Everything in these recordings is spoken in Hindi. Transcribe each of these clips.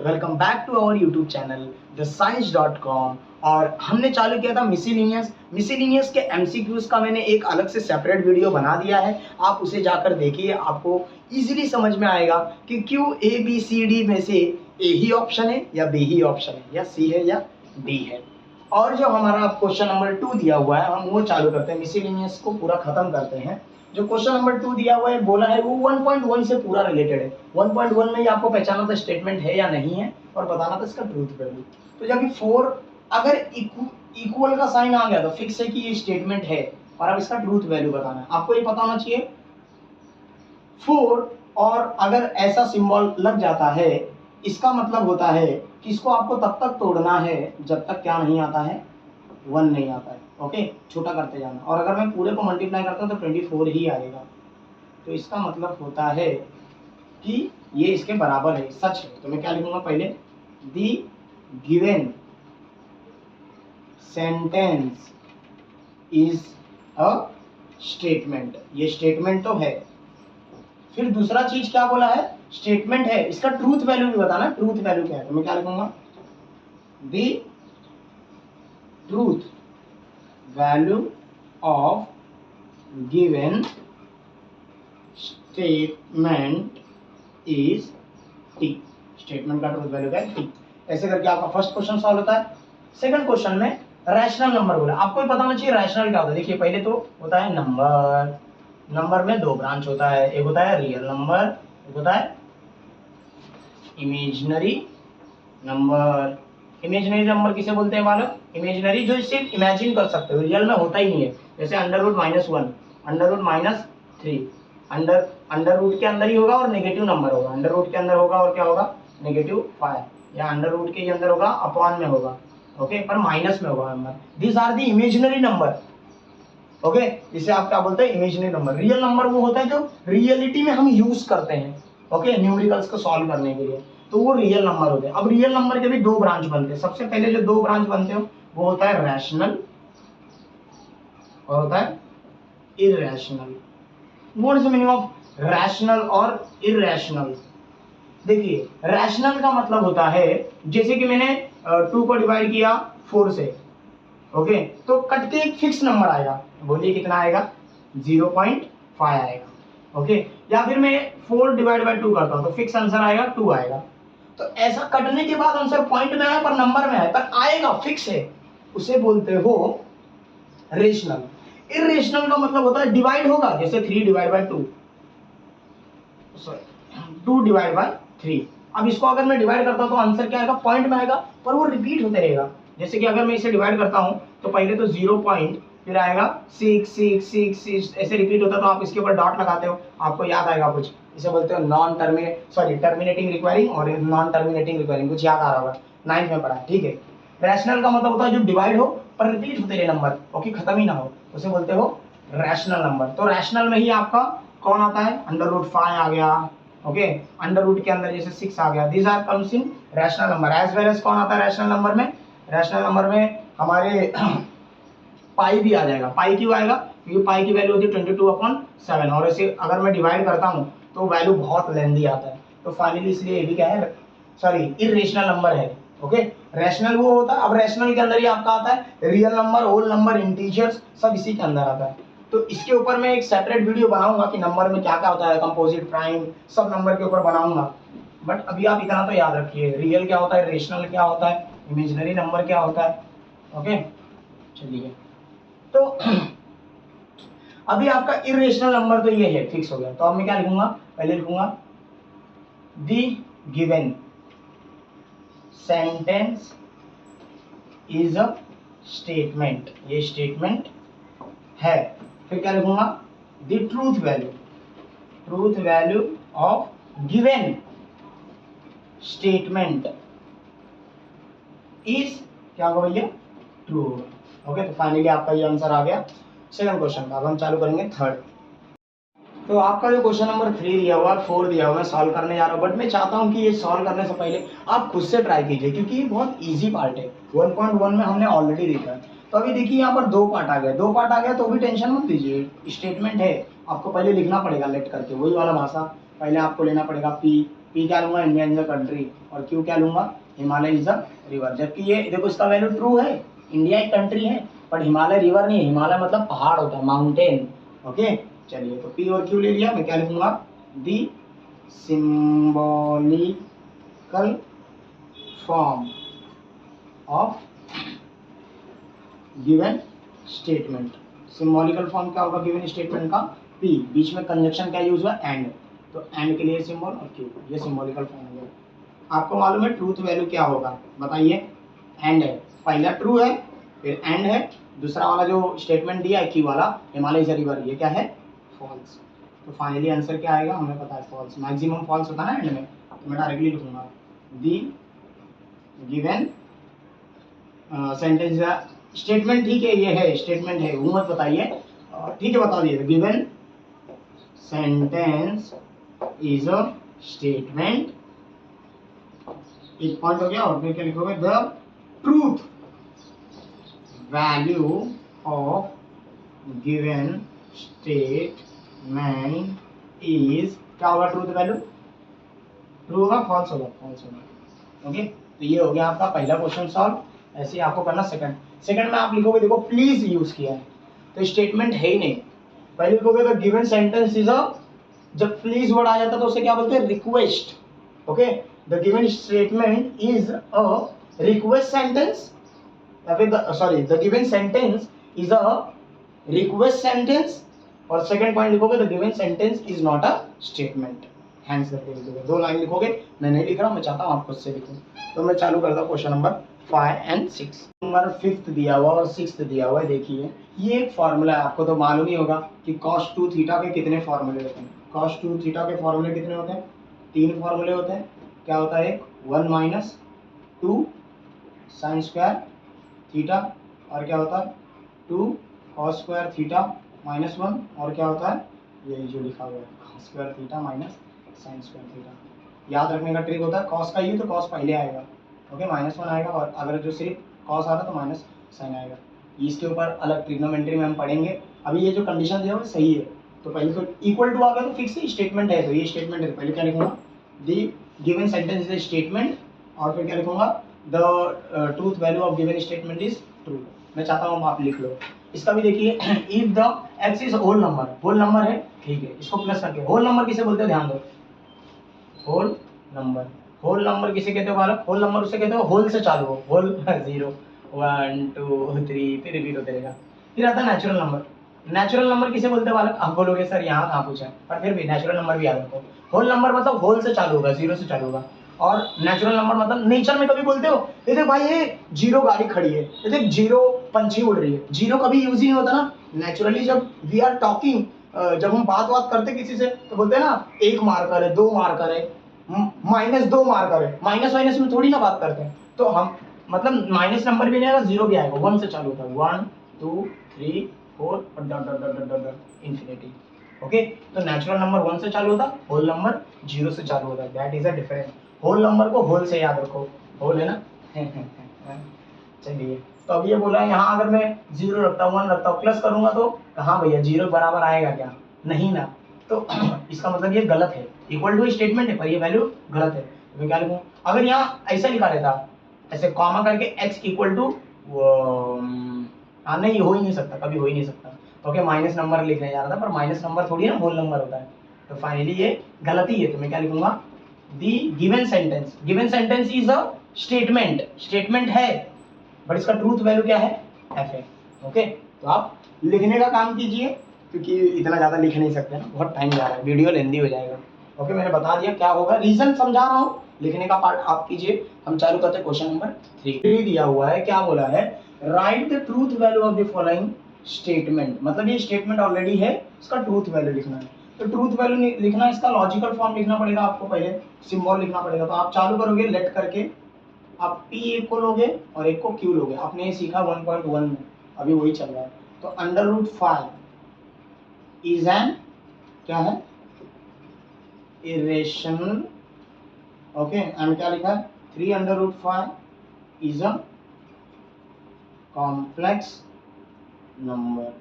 Welcome back to our YouTube channel thescience.com। और हमने चालू किया था मिसिलिनियस के एमसीक्यूज का मैंने एक अलग से सेपरेट वीडियो बना दिया है। आप उसे जाकर देखिए, आपको इजीली समझ में आएगा कि क्यों ए बी सी डी में से ए ही ऑप्शन है या बी ही ऑप्शन है या सी है या डी है। और जो हमारा क्वेश्चन नंबर 2 दिया हुआ है हम वो चालू करते हैं, मिसिलिनियस को पूरा खत्म करते हैं। जो क्वेश्चन नंबर 2 दिया हुआ है बोला है वो 1.1 से पूरा रिलेटेड है। 1.1 में ही आपको पहचाना था स्टेटमेंट है या नहीं है और बताना था इसका ट्रूथ वैल्यू। तो जब 4 अगर इक्वल का साइन आ गया तो फिक्स है कि ये स्टेटमेंट है और अब इसका ट्रूथ वैल्यू बताना है। आपको ये पता होना चाहिए 4 और अगर ऐसा सिंबल लग जाता है इसका मतलब होता है कि इसको आपको तब तक तोड़ना है जब तक क्या नहीं आता है, 1 नहीं आता है। ओके, छोटा करते जाना। और अगर मैं पूरे को मल्टीप्लाई करता हूँ तो 24 ही आएगा। तो इसका मतलब होता है कि ये इसके बराबर है, सच है। तो मैं क्या लिखूंगा पहले, the given sentence is a statement. ये स्टेटमेंट तो है। फिर दूसरा चीज क्या बोला है, स्टेटमेंट है, इसका ट्रूथ वैल्यू भी बताना। ट्रूथ वैल्यू क्या है, तो मैं क्या लिखूंगा, the truth value of given statement is T. Statement का ट्रूथ वैल्यू क्या है, टी। ऐसे करके आपका फर्स्ट क्वेश्चन सॉल्व होता है। सेकंड क्वेश्चन में रैशनल नंबर बोला, आपको ही पता होना चाहिए रैशनल क्या होता है। देखिए पहले तो होता है नंबर, नंबर में दो ब्रांच होता है, एक होता है रियल नंबर, एक होता है इमेजिनरी नंबर। इमेजिनरी नंबर किसे बोलते हैं मालूम, इमेजिनरी जो सिर्फ इमेजिन कर सकते हो, रियल में होता ही नहीं है। जैसे √-1, √-3, अंडर रूट के अंदर ही होगा और नेगेटिव नंबर होगा, अंडर रूट के अंदर होगा और क्या होगा, -5, या अंडर रूट के अंदर होगा अपॉन में होगा, ओके, पर माइनस में होगा number. These are the imaginary number. Okay, जिसे आप क्या बोलते हैं, इमेजिनरी नंबर। रियल नंबर वो होता है जो रियलिटी में हम यूज करते हैं, ओके, न्यूमेरिकल्स को सॉल्व करने के लिए, तो वो रियल नंबर होते हैं। अब रियल नंबर के भी दो ब्रांच बनते हैं। सबसे पहले जो दो ब्रांच बनते हो वो होता है रैशनल और होता है irrational. What is the meaning of rational और इरैशनल? देखिए रैशनल का मतलब होता है जैसे कि मैंने 2 को डिवाइड किया 4 से, ओके, तो कट के एक फिक्स नंबर आएगा। बोलिए कितना आएगा, 0.5 आएगा, ओके। या फिर मैं 4 डिवाइड बाय 2 करता हूं तो फिक्स आंसर आएगा 2 आएगा। तो ऐसा कटने के बाद आंसर पॉइंट में आया पर नंबर में आया पर आएगा, फिक्स है, उसे बोलते हो रेशनल। इरेशनल का मतलब होता है डिवाइड होगा, जैसे 3 divide by 2, sorry 2 divide by 3। अब इसको अगर मैं डिवाइड करता हूं तो आंसर क्या आएगा, पॉइंट में आएगा, पर वो रिपीट होते रहेगा। जैसे कि अगर मैं इसे डिवाइड करता हूं तो पहले तो 0 पॉइंट, फिर आएगा 6 6 6 6, ऐसे रिपीट होता है। तो आप इसके ऊपर डॉट लगाते हो, आपको याद आएगा कुछ, इसे बोलते हो टर्मिनेटिंग रिक्वायरिंग और नॉन टर्मिनेटिंग रिक्वायरिंग, कुछ याद आ रहा होगा, 9th में पढ़ा है, ठीक है। रैशनल का मतलब होता है जो डिवाइड हो पर रिपीट होते रहे नंबर, ओके, खत्म ही ना हो, उसे बोलते हो रैशनल नंबर। तो रैशनल में ही आपका कौन आता है, √5 आ गया, ओके, अंडर रूट के अंदर जैसे 6 आ गया। These are comes in rational number. As well as कौन आता है रैशनल नंबर में, रैशनल नंबर में हमारे पाई भी आ जाएगा। पाई क्यों आएगा, क्योंकि पाई की वैल्यू होती है 22/7 और इसे अगर मैं डिवाइड करता हूं तो वैल्यू बहुत लेंदी आता है। तो फाइनली इसलिए ये भी क्या है, सॉरी, इरेशनल नंबर है, ओके। रैशनल वो होता है, अब रैशनल के अंदर ही आपका आता है real number, whole number, integers, सब इसी के अंदर आता है। तो इसके ऊपर मैं एक सेपरेट वीडियो बनाऊंगा कि नंबर में क्या क्या होता है, कंपोजिट, प्राइम, सब नंबर के ऊपर बनाऊंगा। बट अभी आप इतना तो याद रखिए, रियल क्या होता है, रेशनल क्या होता है, इमेजिनरी नंबर क्या होता है, ओके। चलिए, तो अभी आपका इरेशनल नंबर तो ये है, फिक्स हो गया। तो अब मैं क्या लिखूंगा, पहले लिखूंगा the given sentence is a statement, ये स्टेटमेंट है। फिर क्या लिखूंगा, the truth value of given statement is क्या होगा भैया, ट्रू। ओके, तो फाइनली आपका ये आंसर आ गया सेकंड क्वेश्चन का। अब हम चालू करेंगे थर्ड। तो आपका जो क्वेश्चन नंबर 3 दिया हुआ है, 4 दिया हुआ है, सॉल्व करने जा रहा हूँ। बट मैं चाहता हूँ कि ये सॉल्व करने से पहले आप खुद से ट्राई कीजिए, क्योंकि ये बहुत इजी पार्ट है। 1.1 में हमने ऑलरेडी देखा है। तो अभी देखिए यहाँ पर 2 पार्ट आ गया, 2 पार्ट आ गया तो भी टेंशन मत लीजिए। स्टेटमेंट है, आपको पहले लिखना पड़ेगा लेट करके, वही वाला भाषा पहले आपको लेना पड़ेगा, P पी क्या लूंगा, इंडिया इज अ कंट्री, और क्यू क्या लूंगा, हिमालय इज अ रिवर। जबकि ये देखो इसका वैल्यू ट्रू है, इंडिया एक कंट्री है, बट हिमालय रिवर नहीं है, हिमालय मतलब पहाड़ होता है, माउंटेन। ओके चलिए, तो पी और क्यू ले लिया, मैं क्या लिखूंगा, the symbolical form of given statement. Symbolical form क्या होगा गिवन स्टेटमेंट का, पी, बीच में कंजक्शन क्या यूज हुआ, एंड, तो एंड के लिए सिंबल और क्यू, ये सिंबॉलिकल फॉर्म हो गया। आपको मालूम है ट्रूथ वैल्यू क्या होगा, बताइए, एंड है, पहला ट्रू है, फिर एंड है, दूसरा वाला जो स्टेटमेंट दिया है क्यू वाला, हिमालय इज अ रिवर, ये क्या है, फॉल्स। तो फाइनली आंसर क्या आएगा, हमें पता है फॉल्स, मैक्सिमम फॉल्स होता है ना एंड में, तो मैं डायरेक्टली लिखूंगा दी गिवन सेंटेंस, स्टेटमेंट, ठीक है ये है स्टेटमेंट है, वो मत बताइए, ठीक है बता दिए, given sentence is a statement, एक पॉइंट हो गया, और फिर क्या लिखोगे, the truth value of given statement is, क्या होगा ट्रूथ वैल्यू, ट्रू होगा फॉल्स होगा, फॉल्स होगा। ओके, तो ये हो गया आपका पहला क्वेश्चन सॉल्व। ऐसे ही आपको करना सेकंड, सेकंड में आप लिखोगे, देखो प्लीज यूज किया है, तो स्टेटमेंट है ही नहीं, पहले लिखोगे द गिवन सेंटेंस इज अ, जब प्लीज वर्ड आ जाता है तो उसे क्या बोलते हैं, request. Okay, the given statement is a request sentence, या फिर sorry the given sentence is a request sentence, और सेकंड पॉइंट लिखोगे the given sentence is not a statement, hence करके लिखोगे, दो लाइन लिखोगे, मैं नहीं लिख रहा हूँ, मैं चाहता हूँ आप खुद से लिखो। तो मैं चालू करता हूँ question number 5 and 6, number 5th दिया हुआ और 6th दिया हुआ है। देखिए ये एक फॉर्मूला है, आपको तो मालूम ही होगा कि cos 2 थीटा के कितने फॉर्मूले होते हैं, cos 2 थीटा के फॉर्मूले कितने होते हैं, 3 फॉर्मूले होते हैं, क्या होता है, एक 1 माइनस 2 साइन स्क्वायर थीटा, और क्या होता है 2 cos स्क्वायर थीटा माइनस 1, और क्या होता है, ये जो लिखा हुआ है cos square theta minus sine square theta. याद रखने का ट्रिक होता है, cos का यू तो cos पहले आएगा, ओके, माइनस 1 आएगा, और अगर जो सिर्फ cos आ रहा तो माइनस साइन आएगा। इसके ऊपर अलग ट्रिग्नोमेट्री में हम पढ़ेंगे, अभी ये जो कंडीशन दिया हुआ सही है, तो पहले तो इक्वल टू आ गया तो फिक्स स्टेटमेंट है, तो ये स्टेटमेंट है, तो पहले क्या लिखूंगा, the given sentence is statement, और फिर क्या लिखूंगा, the truth value of given statement is true. मैं चाहता हूँ आप लिख लो इसका भी। देखिए if the x is whole number है, ठीक है, इसको प्लस करके, होल नंबर किसे बोलते हैं, ध्यान दो, होल नंबर, होल नंबर किसे कहते हो बालक, होल नंबर उसे कहते हो होल से चालू हो, होल 0 1 2 3 फिर रिपीट होते रहेगा। फिर आता है नेचुरल नंबर, नेचुरल नंबर किसे बोलते हैं बालक, आप बोलोगे सर यहाँ कहाँ पूछा है, पर फिर भी नेचुरल नंबर भी याद रखो, होल नंबर मतलब होल से चालू होगा, 0 से चालू होगा, और नेचुरल नंबर मतलब नेचर में कभी बोलते हो, ये देख भाई ये 0 गाड़ी खड़ी है, ये देख 0 पंछी उड़ रही है, 0 कभी यूज ही नहीं होता ना, नेचुरली जब वी आर टॉकिंग, जब हम बात करते किसी से तो बोलते हैं ना 1 मार्कर है, 2 मार्कर है, -2 मार्कर है, माइनस माइनस में थोड़ी ना बात करते हैं, तो हम मतलब माइनस नंबर भी नहीं आएगा, 0 भी आएगा, 1 से चालू होता है, 1 2 3 4 और dot dot dot dot dot infinity. Okay, तो नेचुरल नंबर 1 से चालू होता है, होल नंबर 0 से चालू होता है, that is a difference. Whole number को होल से याद रखो, होल है ना चलिए, तो अब ये बोला है यहाँ अगर मैं 0 रखता हूँ 1 रखता हूँ प्लस करूंगा तो कहाँ भैया 0 बराबर आएगा क्या, नहीं ना, तो इसका मतलब ये गलत है, इक्वल टू स्टेटमेंट है पर ये वैल्यू गलत है, तो मैं क्या लिखूं, अगर यहाँ ऐसा लिखा रहता, ऐसे कॉमा करके x इक्वल टू, नहीं हो ही नहीं सकता, कभी हो ही नहीं सकता, ओके, माइनस नंबर लिखने जा रहा था, पर माइनस नंबर थोड़ी ना होल नंबर होता है, तो फाइनली ये गलती है, तो मैं क्या लिखूंगा, the given sentence is a statement, statement है, बट इसका ट्रूथ वैल्यू क्या है, एफ है। ओके, तो आप लिखने का काम कीजिए, क्योंकि इतना ज़्यादा लिख नहीं सकते ना, बहुत टाइम जा रहा है, वीडियो लेंदी हो जाएगा। ओके, मैंने बता दिया क्या होगा, रीजन समझा रहा हूँ, लिखने का पार्ट आप कीजिए। हम चालू करते हैं क्वेश्चन नंबर 3 दिया हुआ है, क्या बोला है, right the truth value of the following statement, मतलब ये स्टेटमेंट ऑलरेडी है, इसका ट्रूथ वैल्यू लिखना है, तो ट्रूथ वैल्यू लिखना, इसका लॉजिकल फॉर्म लिखना पड़ेगा आपको, पहले सिंबल लिखना पड़ेगा, तो आप चालू करोगे लेट करके, आप P एक को लोगे और एक को Q लोगे, आपने ये सीखा 1.1 में, अभी वही चल रहा है, तो √5 इज एन, क्या है, इरेशनल, ओके, एंड क्या लिखा है, 3√5 इज अ कॉम्प्लेक्स नंबर,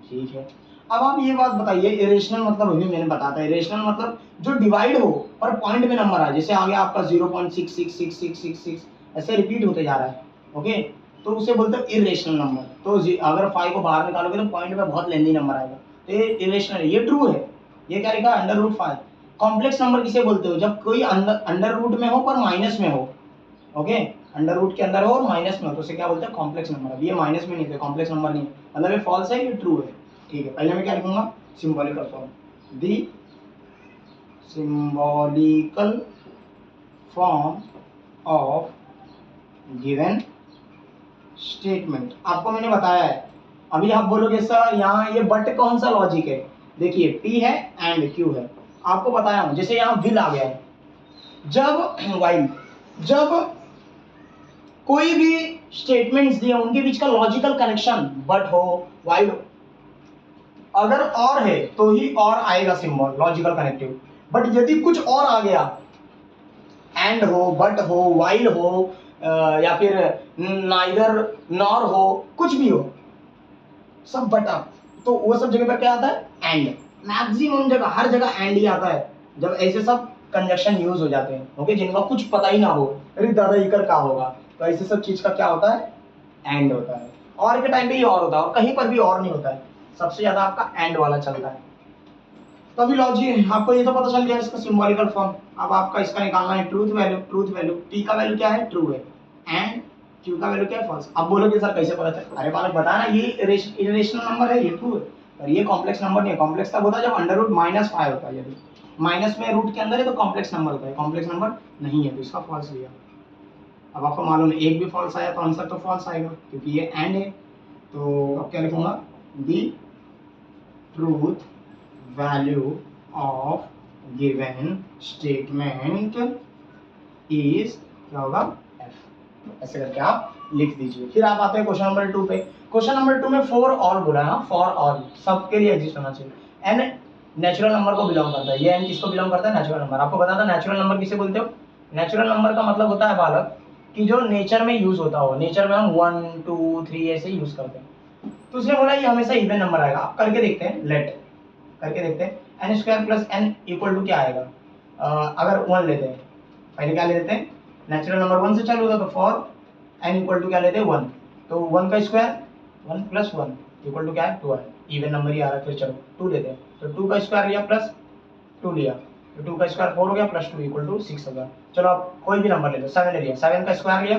ठीक है। अब आप ये बात बताइए, इरेशनल मतलब अभी मैंने बताया था, इरेशनल मतलब जो डिवाइड हो पर पॉइंट में नंबर आए, जैसे आगे आपका 0.666666 ऐसे रिपीट होते जा रहा है, ओके, तो उसे बोलते हैं इरेशनल नंबर। तो अगर 5 को बाहर निकालोगे तो पॉइंट में बहुत लेंदी नंबर आएगा, तो ये इरेशनल है, ये ट्रू है। ये क्या लिखा, √5। कॉम्प्लेक्स नंबर किसे बोलते हो, जब कोई अंडर रूट में हो पर माइनस में हो, ओके, अंडर रूट के अंदर हो और माइनस में हो तो उसे क्या बोलते हैं, कॉम्प्लेक्स नंबर। अब ये माइनस में नहीं थे, कॉम्प्लेक्स नंबर नहीं है, मतलब ये फॉल्स है, ये ट्रू है, ठीक है। पहले मैं क्या लिखूंगा, symbolical form, the symbolical form of given statement. आपको मैंने बताया है, अभी आप बोलोगे सर यहाँ ये बट कौन सा लॉजिक है, देखिए पी है एंड क्यू है, आपको बताया हूं, जैसे यहाँ विल आ गया है, जब वाइल, जब कोई भी स्टेटमेंट्स दिए उनके बीच का लॉजिकल कनेक्शन बट हो वाइल हो, अगर और है तो ही और आएगा सिंबल लॉजिकल कनेक्टिव, बट यदि कुछ और आ गया, एंड हो, बट हो, वाइल हो, या फिर नाइदर नॉर हो, कुछ भी हो, सब बट अप, तो वो सब जगह पर क्या आता है, एंड। मैक्सिमम जगह, हर जगह एंड ही आता है जब ऐसे सब कंजक्शन यूज हो जाते हैं, ओके, जिनका कुछ पता ही ना हो, अरे दादा इकर का होगा, तो ऐसे सब चीज का क्या होता है, एंड होता है। और के टाइम पे ये और होता है, और कहीं पर भी और नहीं होता है, सबसे ज्यादा आपका एंड वाला चलता है। तो अभी लॉजिक आपको ये तो पता चल गया इसका सिंबॉलिकल फॉर्म। अब आपका इसका निकालना है truth value. Truth value, T का वैल्यू क्या है, ट्रू है, एंड क्यू का वैल्यू क्या है, फॉल्स। अब बोलोगे सर कैसे पता चला, अरे बालक बताया ना, ये इरेशनल नंबर है, ये ट्रू है, और ये कॉम्प्लेक्स नंबर नहीं है। कॉम्प्लेक्स तब होता है जब अंडर रूट -5 होता है, यदि माइनस में रूट के अंदर है तो कॉम्प्लेक्स नंबर होता है, कॉम्प्लेक्स नंबर नहीं है तो इसका फॉल्स लिया। अब आपको मालूम है एक भी फॉल्स आया तो आंसर तो फॉल्स आएगा, क्योंकि ये एंड है। तो अब क्या लिखूंगा, the truth value of given statement is क्या होगा, एफ। ऐसे करके आप लिख दीजिए। फिर आप आते हैं क्वेश्चन नंबर 2 पे। क्वेश्चन नंबर 2 में फॉर ऑल बोला है, फॉर ऑल, सबके लिए एग्जिस्ट होना चाहिए। एन नेचुरल नंबर को बिलोंग करता है, ये एन किसको बिलोंग करता है, नेचुरल नंबर। आपको पता था नेचुरल नंबर किसे बोलते हो, नेचुरल नंबर का मतलब होता है बालक कि जो नेचर में यूज होता हो, नेचर में हम 1 2 3 ऐसे यूज करते हैं। तो उसने बोला ये हमेशा इवन नंबर आएगा। आप करके देखते हैं, लेट करके देखते हैं, n square plus n equal to क्या आएगा, अगर 1 लेते हैं, पहले क्या लेते हैं, नेचुरल नंबर 1 से चालू होता, तो फॉर एन इक्वल टू क्या लेते हैं, 1, तो 1 का स्क्वायर 1 प्लस 1 इक्वल टू क्या है, 2 है, इवन नंबर ही आ रहा है। फिर चलो 2 लेते हैं, तो 2 का स्क्वायर लिया प्लस 2 लिया, तो 2 का स्क्वायर 4 हो गया प्लस 2 इक्वल टू 6 हो गया। चलो आप कोई भी नंबर ले लो, 7 ले लिया, 7 का स्क्वायर लिया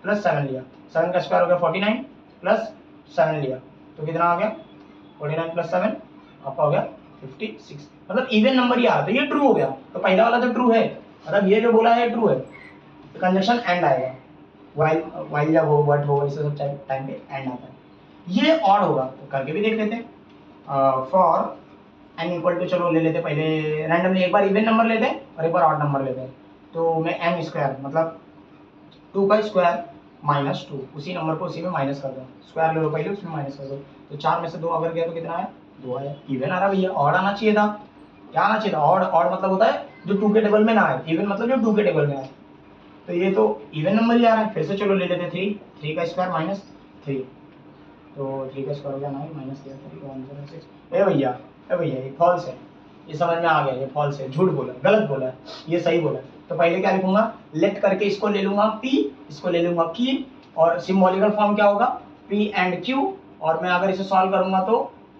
प्लस 7 लिया, 7 का स्क्वायर हो गया 49 प्लस 7 लिया, तो कितना आ गया, 49 प्लस 7 आपका हो गया 56, मतलब इवन नंबर ही आ रहा, तो ये ट्रू हो गया। तो पहला वाला तो ट्रू है, मतलब ये जो बोला है ट्रू है, तो कंजक्शन एंड आएगा, वाइल जब हो, बट हो, इसे सब टाइम पे एंड आता है। ये ऑड होगा, तो करके भी देख लेते हैं। फॉर एन इक्वल टू, चलो ले लेते पहले रैंडमली, एक बार इवन नंबर लेते हैं और एक बार ऑड नंबर लेते हैं। तो मैं एन स्क्वायर मतलब 2 का स्क्वायर माइनस 2, उसी नंबर को उसी में माइनस कर दो, स्क्वायर ले लो पहले, उसमें माइनस कर दो, तो 4 में से 2 अगर गया तो कितना आया, 2 आया। इवन आ रहा भैया, ऑड आना चाहिए था, क्या आना चाहिए था, ऑड। ऑड मतलब होता है जो 2 के टेबल में ना आए, इवन मतलब जो 2 के टेबल में आए, तो ये तो इवन नंबर ही आ रहा है। फिर से चलो ले लेते 3, 3 का स्क्वायर माइनस 3, तो 3 का स्क्वायर हो गया 9 माइनस किया 3 तो आंसर है 6। ए भैया ये फॉल्स है, ये समझ में आ गया, ये फॉल्स है, झूठ बोला, गलत बोला है, ये सही बोला है। तो पहले क्या लिखूंगा, लेट करके इसको ले लूंगा पी, इसको ले लूंगा की, और सिंबॉलिकल फॉर्म क्या होगा, पी एंड क्यू, और मैं अगर इसे सॉल्व करूंगा तो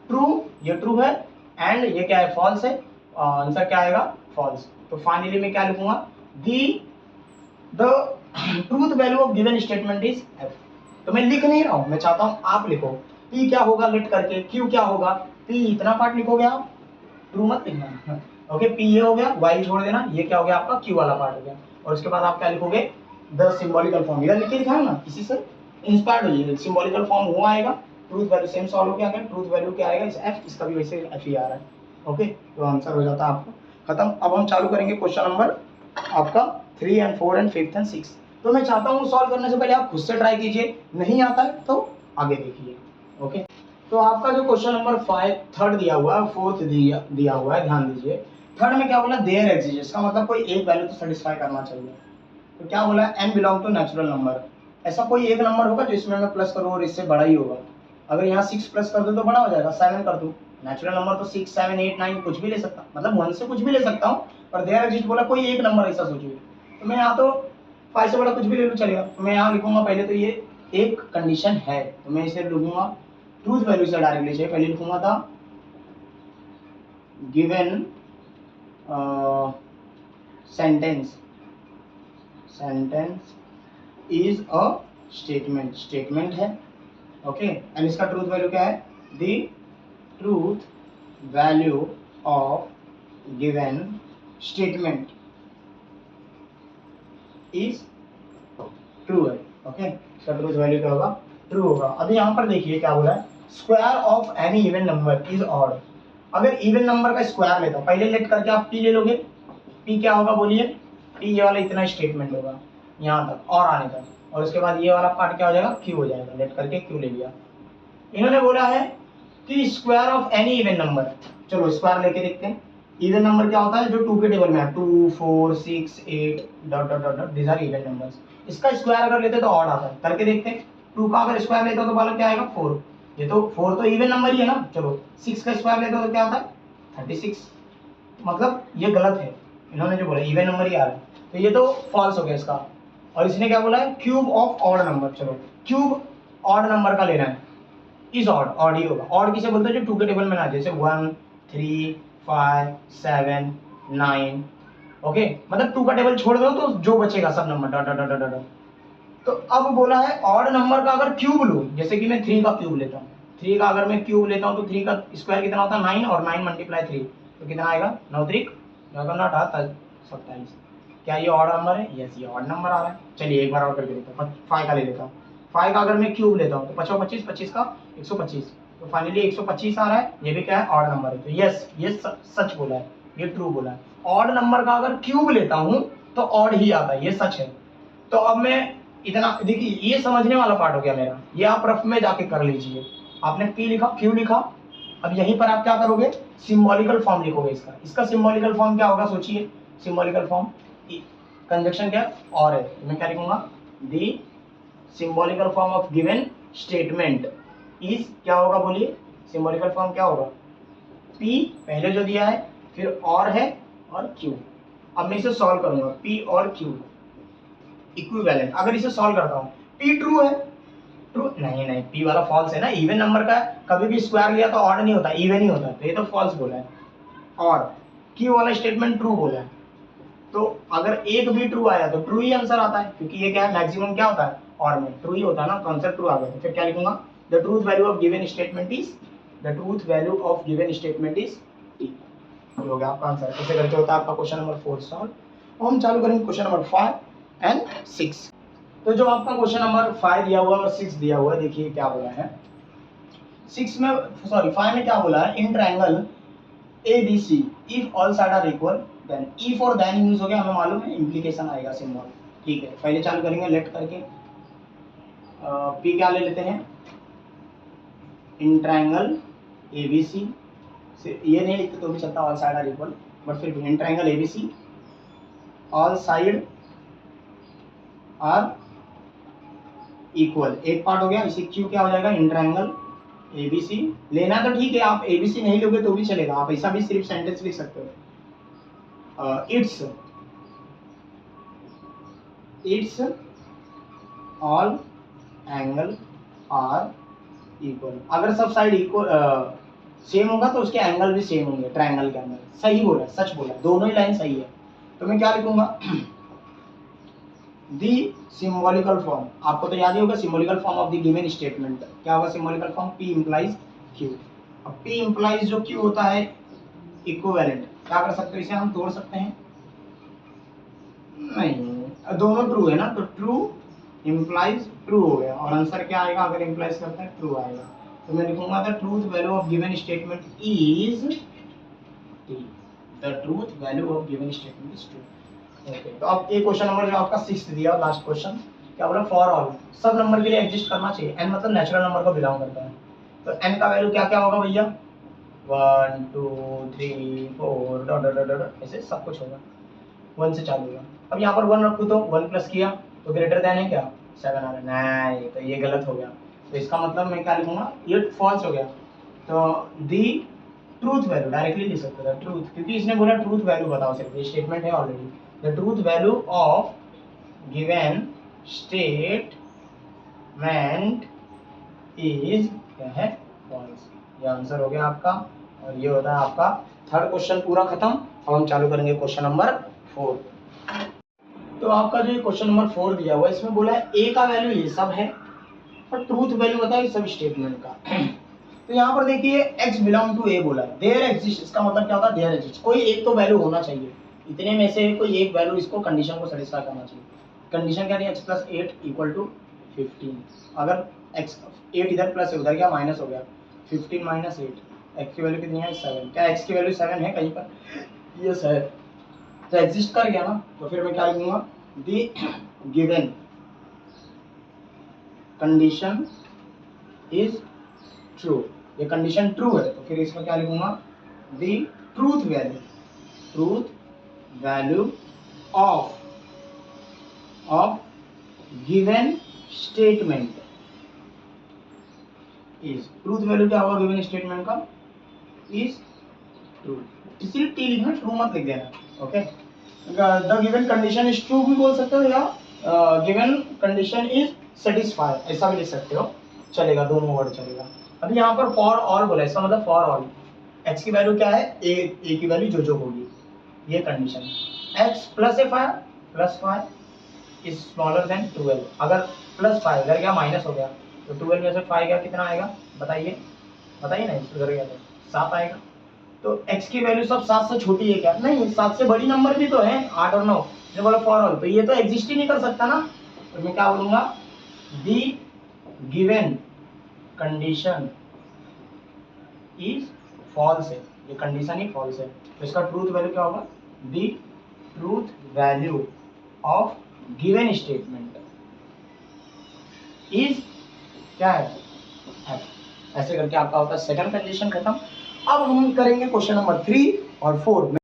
ट्रू, ये ट्रू है, एंड ये क्या है, फॉल्स है, आंसर क्या आएगा, फॉल्स। तो फाइनली मैं क्या लिखूंगा, the the truth value of given statement is F. तो मैं लिख नहीं रहा हूं, मैं चाहता हूं आप लिखो, पी क्या होगा लेट करके, क्यू क्या होगा, पी इतना पार्ट लिखोगे आप, ट्रू मत लिखना, ओके, पी ये हो गया, वाई छोड़ देना, ये क्या हो गया आपका, क्यू वाला पार्ट हो गया, और उसके बाद आप क्या लिखोगे, द सिंबॉलिकल फॉर्म, इधर लिख के दिखाओ ना, इसी से इंस्पायर्ड होइए, सिंबॉलिकल फॉर्म वो आएगा, ट्रूथ वैल्यू सेम सॉल्व हो गया, ट्रूथ वैल्यू क्या आएगा, इस एफ, इसका भी वैसे एफ ही आ रहा है, ओके, तो आंसर हो जाता है आपका खत्म। अब हम चालू करेंगे क्वेश्चन नंबर आपका 3 एंड 4 एंड 5 एंड 6। तो मैं चाहता हूँ सॉल्व करने से पहले आप खुद से ट्राई कीजिए, नहीं आता है तो आगे देखिए, ओके। तो आपका जो क्वेश्चन नंबर 5 थर्ड दिया हुआ है, फोर्थ दिया हुआ है, ध्यान दीजिए। थर्ड में क्या बोला, देयर एग्जिस्ट, इसका मतलब कोई एक वैल्यू तो सेटिस्फाई करना चाहिए। तो क्या बोला, n belong to natural number, ऐसा कोई एक नंबर होगा जिसमें मैं प्लस करूँ और इससे बड़ा ही होगा। अगर यहाँ 6 प्लस कर दूँ तो बड़ा हो जाएगा, 7 कर दूँ नेचुरल नंबर तो 6 7 8 9 कुछ भी ले सकता, मतलब 1 से कुछ भी ले सकता हूँ, पर देयर एग्जिस्ट बोला कोई एक नंबर ऐसा सोचिए, तो मैं यहाँ तो 5 से बड़ा कुछ भी ले लूँ चलेगा। तो मैं यहाँ लिखूंगा पहले तो ये एक कंडीशन है, तो मैं इसे लिखूंगा ट्रूथ वैल्यू से डायरेक्टली चाहिए, पहले लिखूंगा था given sentence is a statement है, ओके। एंड इसका ट्रूथ वैल्यू क्या है, the truth value of given statement is true है, ओके। इसका ट्रूथ वैल्यू क्या होगा, ट्रू होगा। अभी यहाँ पर देखिए क्या बोला है, square of any even number is odd. अगर इवन नंबर का स्क्वायर लेता हूँ, पहले लेट करके आप पी ले लोगे, पी क्या होगा बोलिए, पी ये वाला इतना स्टेटमेंट होगा यहाँ तक और आने तक, और उसके बाद ये वाला पार्ट क्या हो जाएगा, क्यू हो जाएगा, लेट करके क्यू ले लिया। इन्होंने बोला है कि square of any even number, चलो स्क्वायर लेके देखते हैं। इवन नंबर क्या होता है, जो 2 के टेबल में है, 2 4 6 8 dot dot dot dot, this are even numbers. इसका स्क्वायर अगर लेते तो ऑड आता है, करके देखते हैं। 2 का अगर स्क्वायर लेते हो तो वाला क्या आएगा 4, ये तो 4 तो इवन नंबर ही है ना। चलो 6 का स्क्वायर लेते हो तो क्या होता है 36, मतलब ये गलत है, इन्होंने जो बोला इवन नंबर ही आ रहा है, तो ये तो फॉल्स हो गया इसका। और इसने क्या बोला है, क्यूब ऑफ ऑड नंबर, चलो क्यूब ऑड नंबर का लेना है, इज ऑड, ऑड ही होगा। ऑड किसे बोलते हैं, जो 2 के टेबल में ना, जैसे 1 3 5 7 9, ओके। मतलब 2 का टेबल छोड़ दो तो जो बचेगा सब number dot dot dot dot. तो अब बोला है ऑड नंबर का अगर क्यूब लूं, जैसे कि मैं 3 का क्यूब लेता हूँ, 3 का अगर मैं क्यूब लेता हूँ तो 3 का स्क्वायर कितना होता है 9, और 9 मल्टीप्लाई 3 तो कितना आएगा 9 3 27। क्या ये ऑड नंबर है, यस ये ऑड नंबर आ रहा है। चलिए एक बार और करके देखता हूँ, 5 का ले लेता हूँ। 5 का अगर मैं क्यूब लेता हूँ तो 5 25, 25 का 125, तो फाइनली 125 आ रहा है, ये भी क्या है ऑड नंबर है। तो यस ये सच बोला है, ये ट्रू बोला है। ऑड नंबर का अगर क्यूब लेता हूँ तो ऑड ही आता है, ये सच है। तो अब मैं इतना देखिए, ये समझने वाला पार्ट हो गया मेरा, ये आप रफ में जाके कर लीजिए। आपने पी लिखा, क्यू लिखा, अब यहीं पर आप क्या करोगे, सिंबॉलिकल फॉर्म लिखोगे इसका। इसका सिंबॉलिकल फॉर्म क्या होगा सोचिए, सिंबॉलिकल फॉर्म कंजक्शन क्या और है, तो मैं क्या लिखूंगा, the symbolical form of given statement is क्या होगा बोलिए, सिंबॉलिकल फॉर्म क्या होगा, पी पहले जो दिया है, फिर और है और क्यू। अब मैं इसे सॉल्व करूंगा, पी और क्यू इक्विवेलेंट। अगर इसे सॉल्व करता हूं, पी ट्रू है, ट्रू नहीं नहीं, पी वाला फॉल्स है ना, इवन नंबर का कभी भी स्क्वायर लिया तो ऑड नहीं होता, इवन ही होता है, तो ये तो फॉल्स बोला है। और क्यू वाला स्टेटमेंट ट्रू बोला है, तो अगर एक भी ट्रू आया तो ट्रू ही आंसर आता है, क्योंकि ये क्या है मैक्सिमम क्या होता है और में ट्रू ही होता है ना, तो आंसर ट्रू आ गया। तो फिर क्या लिखूंगा, the truth value of given statement is, the truth value of given statement is T, हो गया आपका आंसर। ऐसे करके होता है आपका क्वेश्चन नंबर 4 सॉल्व। और हम चालू करेंगे क्वेश्चन नंबर 5 एंड 6। तो जो आपका क्वेश्चन नंबर 5 दिया हुआ है और 6 दिया हुआ है, देखिए क्या बोला है 6 में, सॉरी 5 में क्या बोला है, in triangle ABC if all side are equal then, if और देन यूज हो गया, हमें मालूम है इंप्लीकेशन आएगा सिंबल, ठीक है। पहले चालू करेंगे लेट करके, P क्या ले लेते हैं, इन ट्रायंगल ABC, ये नहीं लिखते तो भी चलता, all side are equal, but फिर भी in triangle ABC all side are equal, एक पार्ट हो गया। इसी क्यू क्या हो जाएगा, इन ट्रायंगल ABC लेना तो ठीक है, आप ABC नहीं लोगे तो भी चलेगा, आप ऐसा भी सिर्फ सेंटेंस लिख सकते हो, it's all angle are equal. अगर सब साइड इक्वल सेम होगा तो उसके एंगल भी सेम होंगे ट्रायंगल के अंदर। सही बोला, सच बोला, दोनों ही लाइन सही है। तो मैं क्या लिखूंगा, दी सिंबॉलिकल फॉर्म, आपको तो याद ही होगा symbolical form of the given statement क्या होगा, symbolical form P implies Q। अब P इंप्लाइज जो Q होता है इक्विवेलेंट, क्या कर सकते हो, इसे हम तोड़ सकते हैं, नहीं दोनों ट्रू है ना, तो ट्रू इंप्लाइज ट्रू हो गया, और आंसर क्या आएगा, अगर इंप्लाइज करते हैं ट्रू आएगा। तो मैं लिखूंगा the truth value of given statement is T, the truth value of given statement is true. Okay, तो अब एक क्वेश्चन नंबर जो आपका 6 दिया, लास्ट क्वेश्चन क्या बोला, फॉर ऑल सब नंबर के लिए एग्जिस्ट करना चाहिए, n मतलब नेचुरल नंबर को बिलोंग करता है, तो n का वैल्यू क्या क्या होगा भैया, 1 2 3 4 डॉट डॉट डॉट, ऐसे सब कुछ होगा, 1 से चालू होगा। अब यहाँ पर 1 रखूँ तो 1 प्लस किया तो ग्रेटर देन है क्या 7 आ रहा है, नहीं तो ये गलत हो गया। तो इसका मतलब मैं क्या लिखूंगा, ये फॉल्स हो गया। तो दी ट्रूथ वैल्यू डायरेक्टली लिख सकते थे ट्रूथ, क्योंकि इसने बोला ट्रूथ वैल्यू बताओ, सिर्फ ये स्टेटमेंट है already. The truth value of given statement is क्या है, फॉल्स। ये आंसर हो गया आपका, और ये होता है आपका थर्ड क्वेश्चन पूरा खत्म। अब हम चालू करेंगे क्वेश्चन नंबर 4। तो आपका जो क्वेश्चन नंबर 4 दिया हुआ है, इसमें बोला है ए का वैल्यू ये सब है और ट्रूथ वैल्यू बताओ इस सब स्टेटमेंट का। तो यहाँ पर देखिए x बिलोंग टू ए बोला है, देयर एग्जिस्ट, इसका मतलब क्या होता है, देयर एग्जिस्ट, कोई एक तो वैल्यू होना चाहिए, इतने में से कोई एक वैल्यू इसको कंडीशन को सेटिस्फाई करना चाहिए। कंडीशन क्या है, x + 8 = 15। अगर x 8 इधर प्लस है, उधर क्या माइनस हो गया, 15 - 8, x की वैल्यू कितनी है 7। क्या x की वैल्यू 7 है कहीं पर, यस है, तो एग्जिस्ट कर गया ना। तो फिर मैं क्या लिखूंगा, the given condition is true, ये कंडीशन ट्रू है, तो फिर इसमें क्या लिखूंगा, the truth value of given statement is, truth value क्या होगा गिवन स्टेटमेंट का, इज ट्रू। इसीलिए टी लिखना, ट्रू मत लिख देना, okay. The given condition is true भी बोल सकते हो, या गिवन कंडीशन इज सेटिस्फाई ऐसा भी लिख सकते हो, चलेगा, दोनों वर्ड चलेगा। अभी यहाँ पर फॉर ऑल बोला है, इसका मतलब फॉर ऑल, x की वैल्यू क्या है, a की वैल्यू जो होगी, ये condition. x + 5 is smaller than 12, अगर +5 इधर क्या माइनस हो गया, तो 12 में से 5 क्या कितना आएगा, बताइए बताइए ना, इधर गया तो 7 आएगा। तो x की वैल्यू सब 7 से छोटी है क्या, नहीं, 7 से बड़ी नंबर भी तो है, 8 और 9, जो बोला फॉर ऑल, तो ये तो एग्जिस्ट ही नहीं कर सकता ना। तो मैं क्या बोलूंगा, the given condition is false है, ये कंडीशन ही फॉल्स है, तो इसका ट्रूथ वैल्यू क्या होगा, the truth value of given statement is क्या है, ऐसे करके आपका होता है सेकंड कंडीशन खत्म। अब हम करेंगे क्वेश्चन नंबर 3 और 4 में।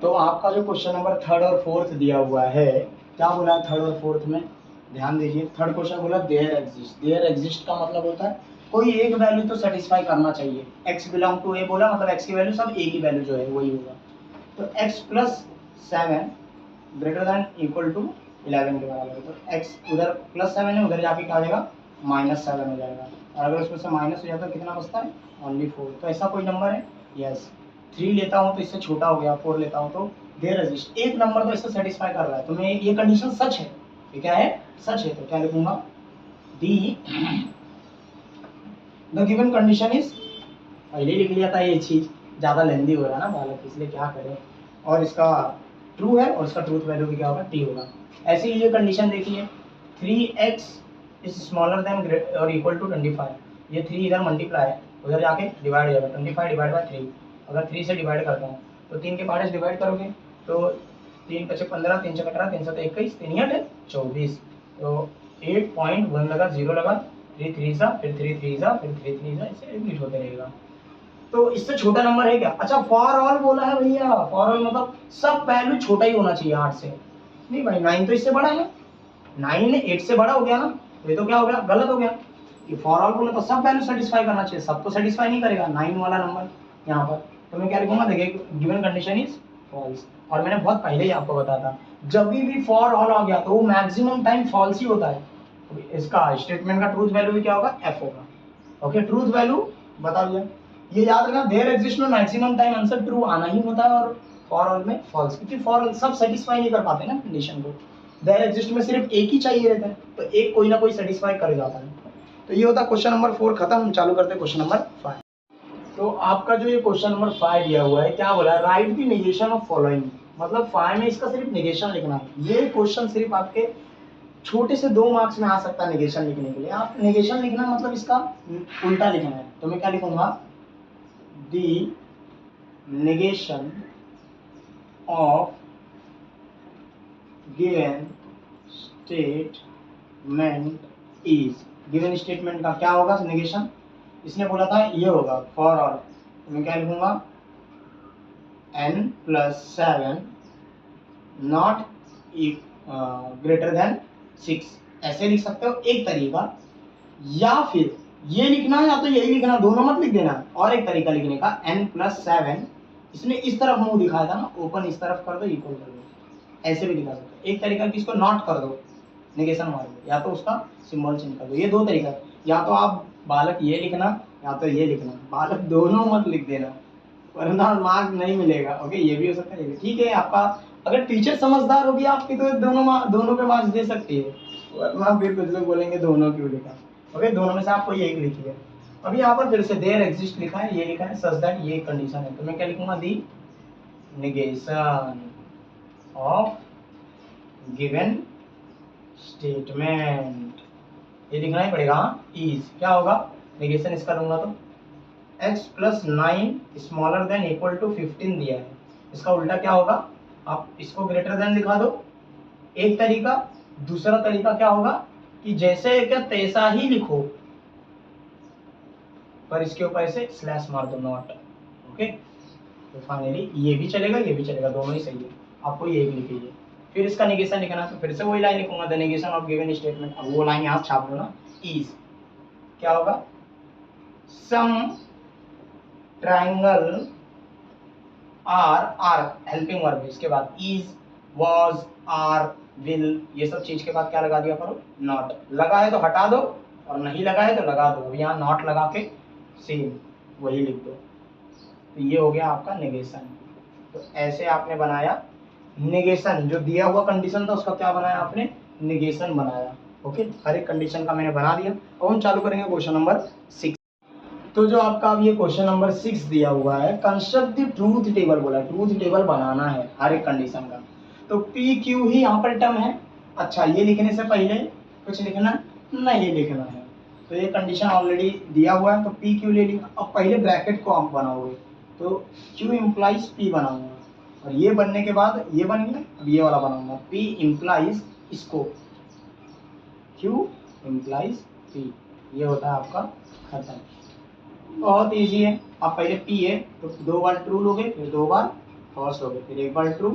तो आपका जो क्वेश्चन नंबर 3 और 4 दिया हुआ है, क्या बोला है 3 और 4 में, ध्यान दीजिए। थर्ड क्वेश्चन बोला देयर एग्जिस्ट, देयर एग्जिस्ट का मतलब होता है कोई एक वैल्यू तो सेटिस्फाई करना चाहिए। x बिलोंग टू ए बोला, मतलब x की वैल्यू सब a की वैल्यू जो है वही होगा। तो x + 7 > 11 के बराबर है, तो x उधर +7 है, उधर जाके क्या हो जाएगा -7 हो जाएगा, और अगर उसमें से माइनस हो जाता है कितना बचता है, ओनली 4। तो ऐसा कोई नंबर है, यस। 3 लेता हूँ तो इससे छोटा हो गया, 4 लेता हूँ तो देयर एग्जिस्ट, एक नंबर तो इससे सेटिस्फाई कर रहा है, तो मैं ये कंडीशन सच है, ये क्या है, सच है। तो क्या लिखूंगा, द गिवन कंडीशन इज, पहले लिख लिया था, ये चीज ज्यादा लेंदी हो रहा है ना बालक, इसलिए क्या करें, और इसका ट्रू है, और इसका ट्रूथ वैल्यू भी क्या होगा, टी होगा। ऐसे ही ये कंडीशन देखिए, 3x इज स्मॉलर देन और इक्वल टू 25, ये 3 इधर मल्टीप्लाई है, उधर जाके डिवाइड हो जाएगा, 25 / 3। अगर 3 से डिवाइड करता हूँ तो 3 के पार्ट डिवाइड करोगे, तो 3 × 5 = 15, 3 × 18, 3 × 7 = 21, 3 × 8 = 24, तो 8.1 लगा, 0 लगा, 3 3 सा, फिर 3 3 सा, फिर 3 3 सा, ऐसे रिपीट होते रहेगा। तो इससे छोटा नंबर है क्या, अच्छा फॉर ऑल बोला है भैया, फॉर ऑल मतलब सब वैल्यू छोटा ही होना चाहिए 8 से, नहीं भाई 9 तो इससे बड़ा है ना, 9 8 से बड़ा हो गया ना, तो ये तो क्या हो गया, गलत हो गया। ये फॉर ऑल बोला तो सब वैल्यू सेटिस्फाई करना चाहिए, सब तो सेटिस्फाई नहीं करेगा 9 वाला नंबर यहाँ पर। तो मैं क्या लिखूंगा, देखिए गिवन कंडीशन इज फॉल्स, और मैंने बहुत पहले ही आपको बताया था, जब भी फॉर ऑल आ गया तो वो मैक्सिमम टाइम फॉल्स ही होता है। तो इसका स्टेटमेंट का ट्रूथ वैल्यू भी क्या होगा, f होगा, ओके। ट्रूथ वैल्यू बता दिया, ये याद रखना, देयर एग्जिस्ट में मैक्सिमम टाइम आंसर ट्रू आना ही होता है, और फॉर ऑल में फॉल्स, क्योंकि फॉर ऑल सब सेटिस्फाई नहीं कर पाते ना कंडीशन को, देयर एग्जिस्ट में सिर्फ एक ही चाहिए रहता है, तो एक कोई ना कोई सेटिस्फाई कर जाता है। तो ये होता है क्वेश्चन नंबर 4 खत्म। हम चालू करते हैं क्वेश्चन नंबर 5। तो आपका जो ये क्वेश्चन नंबर 5 दिया हुआ है, क्या बोला है, right the negation of following, मतलब 5 में इसका सिर्फ नेगेशन लिखना है। ये क्वेश्चन सिर्फ आपके छोटे से 2 मार्क्स में आ सकता है नेगेशन लिखने के लिए। आप नेगेशन लिखना मतलब इसका उल्टा लिखना है, तो मैं क्या लिखूंगा, the negation of given statement is, given statement का क्या होगा नेगेशन, इसने बोला था ये होगा फॉर ऑल, तो मैं क्या लिखूंगा, n + 7 नॉट ग्रेटर देन 6, ऐसे लिख सकते हो एक तरीका, या फिर ये लिखना है या तो यही लिखना, दोनों मत लिख देना। और एक तरीका लिखने का n+7, इसने इस तरफ मुंह दिखाया था ना, ओपन इस तरफ कर दो, इक्वल कर दो, ऐसे भी लिखा सकते हो। एक तरीका कि इसको नॉट कर दो, नेगेशन मार दो, या तो उसका सिंबल चेंज कर दो। ये दो तरीका है, या तो आप बालक ये लिखना या तो ये लिखना, बालक दोनों मत लिख देना वरना मार्क नहीं मिलेगा। ओके, ये भी हो सकता है, ये भी ठीक है आपका। अगर टीचर समझदार होगी आपकी तो दोनों पे मार्क्स दे सकती है, वरना फिर कुछ लोग बोलेंगे दोनों क्यों लिखा। ओके, दोनों में से आप कोई एक लिखिए। अभी यहाँ पर फिर से देयर एग्जिस्ट लिखा है, ये लिखा है सच दैट, ये कंडीशन है, तो मैं क्या लिखूंगा, दी नेगेशन ऑफ गिवन स्टेटमेंट, ये लिखना ही पड़ेगा। इज क्या होगा, नेगेशन इसका दूंगा तो x+9 smaller than equal to 15 दिया है, इसका उल्टा क्या होगा, आप इसको ग्रेटर देन लिखा दो, एक तरीका। दूसरा तरीका क्या होगा कि जैसे क्या तैसा ही लिखो, पर इसके ऊपर ऐसे स्लैश मार दो, नॉट। ओके, तो फाइनली ये भी चलेगा, ये भी चलेगा, दोनों ही सही है, आपको ये एक लिखिए। फिर इसका नेगेशन लिखना, तो फिर से वही लाइन लिखूंगा, the negation of given statement. अब वो लाइन यहाँ छाप दो ना, इज क्या होगा, सम ट्राइंगल आर हेल्पिंग वर्ब, इसके बाद इज, वाज, आर, विल, ये सब चीज के बाद क्या लगा दिया करो, नॉट। लगा है तो हटा दो, और नहीं लगा है तो लगा दो। अब यहाँ नॉट लगा के सेम वही लिख दो, तो ये हो गया आपका नेगेशन। तो ऐसे आपने बनाया नेगेशन, जो दिया हुआ कंडीशन था उसका क्या बनाया आपने, नेगेशन बनाया। ओके, हर एक कंडीशन का मैंने बना दिया। अब हम चालू करेंगे क्वेश्चन नंबर 6। तो जो आपका अब ये क्वेश्चन नंबर 6 दिया हुआ है, कंस्ट्रक्ट द ट्रूथ टेबल बोला है, ट्रूथ टेबल बनाना है हर एक कंडीशन का। तो पी क्यू ही यहाँ पर टर्म है। अच्छा, ये लिखने से पहले कुछ लिखना नहीं लिखना है, तो ये कंडीशन ऑलरेडी दिया हुआ है, तो पी क्यू ले लिखा। अब पहले ब्रैकेट को आप बनाओगे, तो क्यू इम्प्लाइज पी बनाऊंगा, और ये बनने के बाद ये बन गया, अब ये वाला बनाऊंगा, पी इम्प्लाइज इसको, क्यू इम्प्लाइज पी, ये होता है आपका खत्म। बहुत इजी है। आप पहले पी है तो 2 बार ट्रू लोगे, फिर 2 बार फॉल्स लोगे, फिर 1 बार ट्रू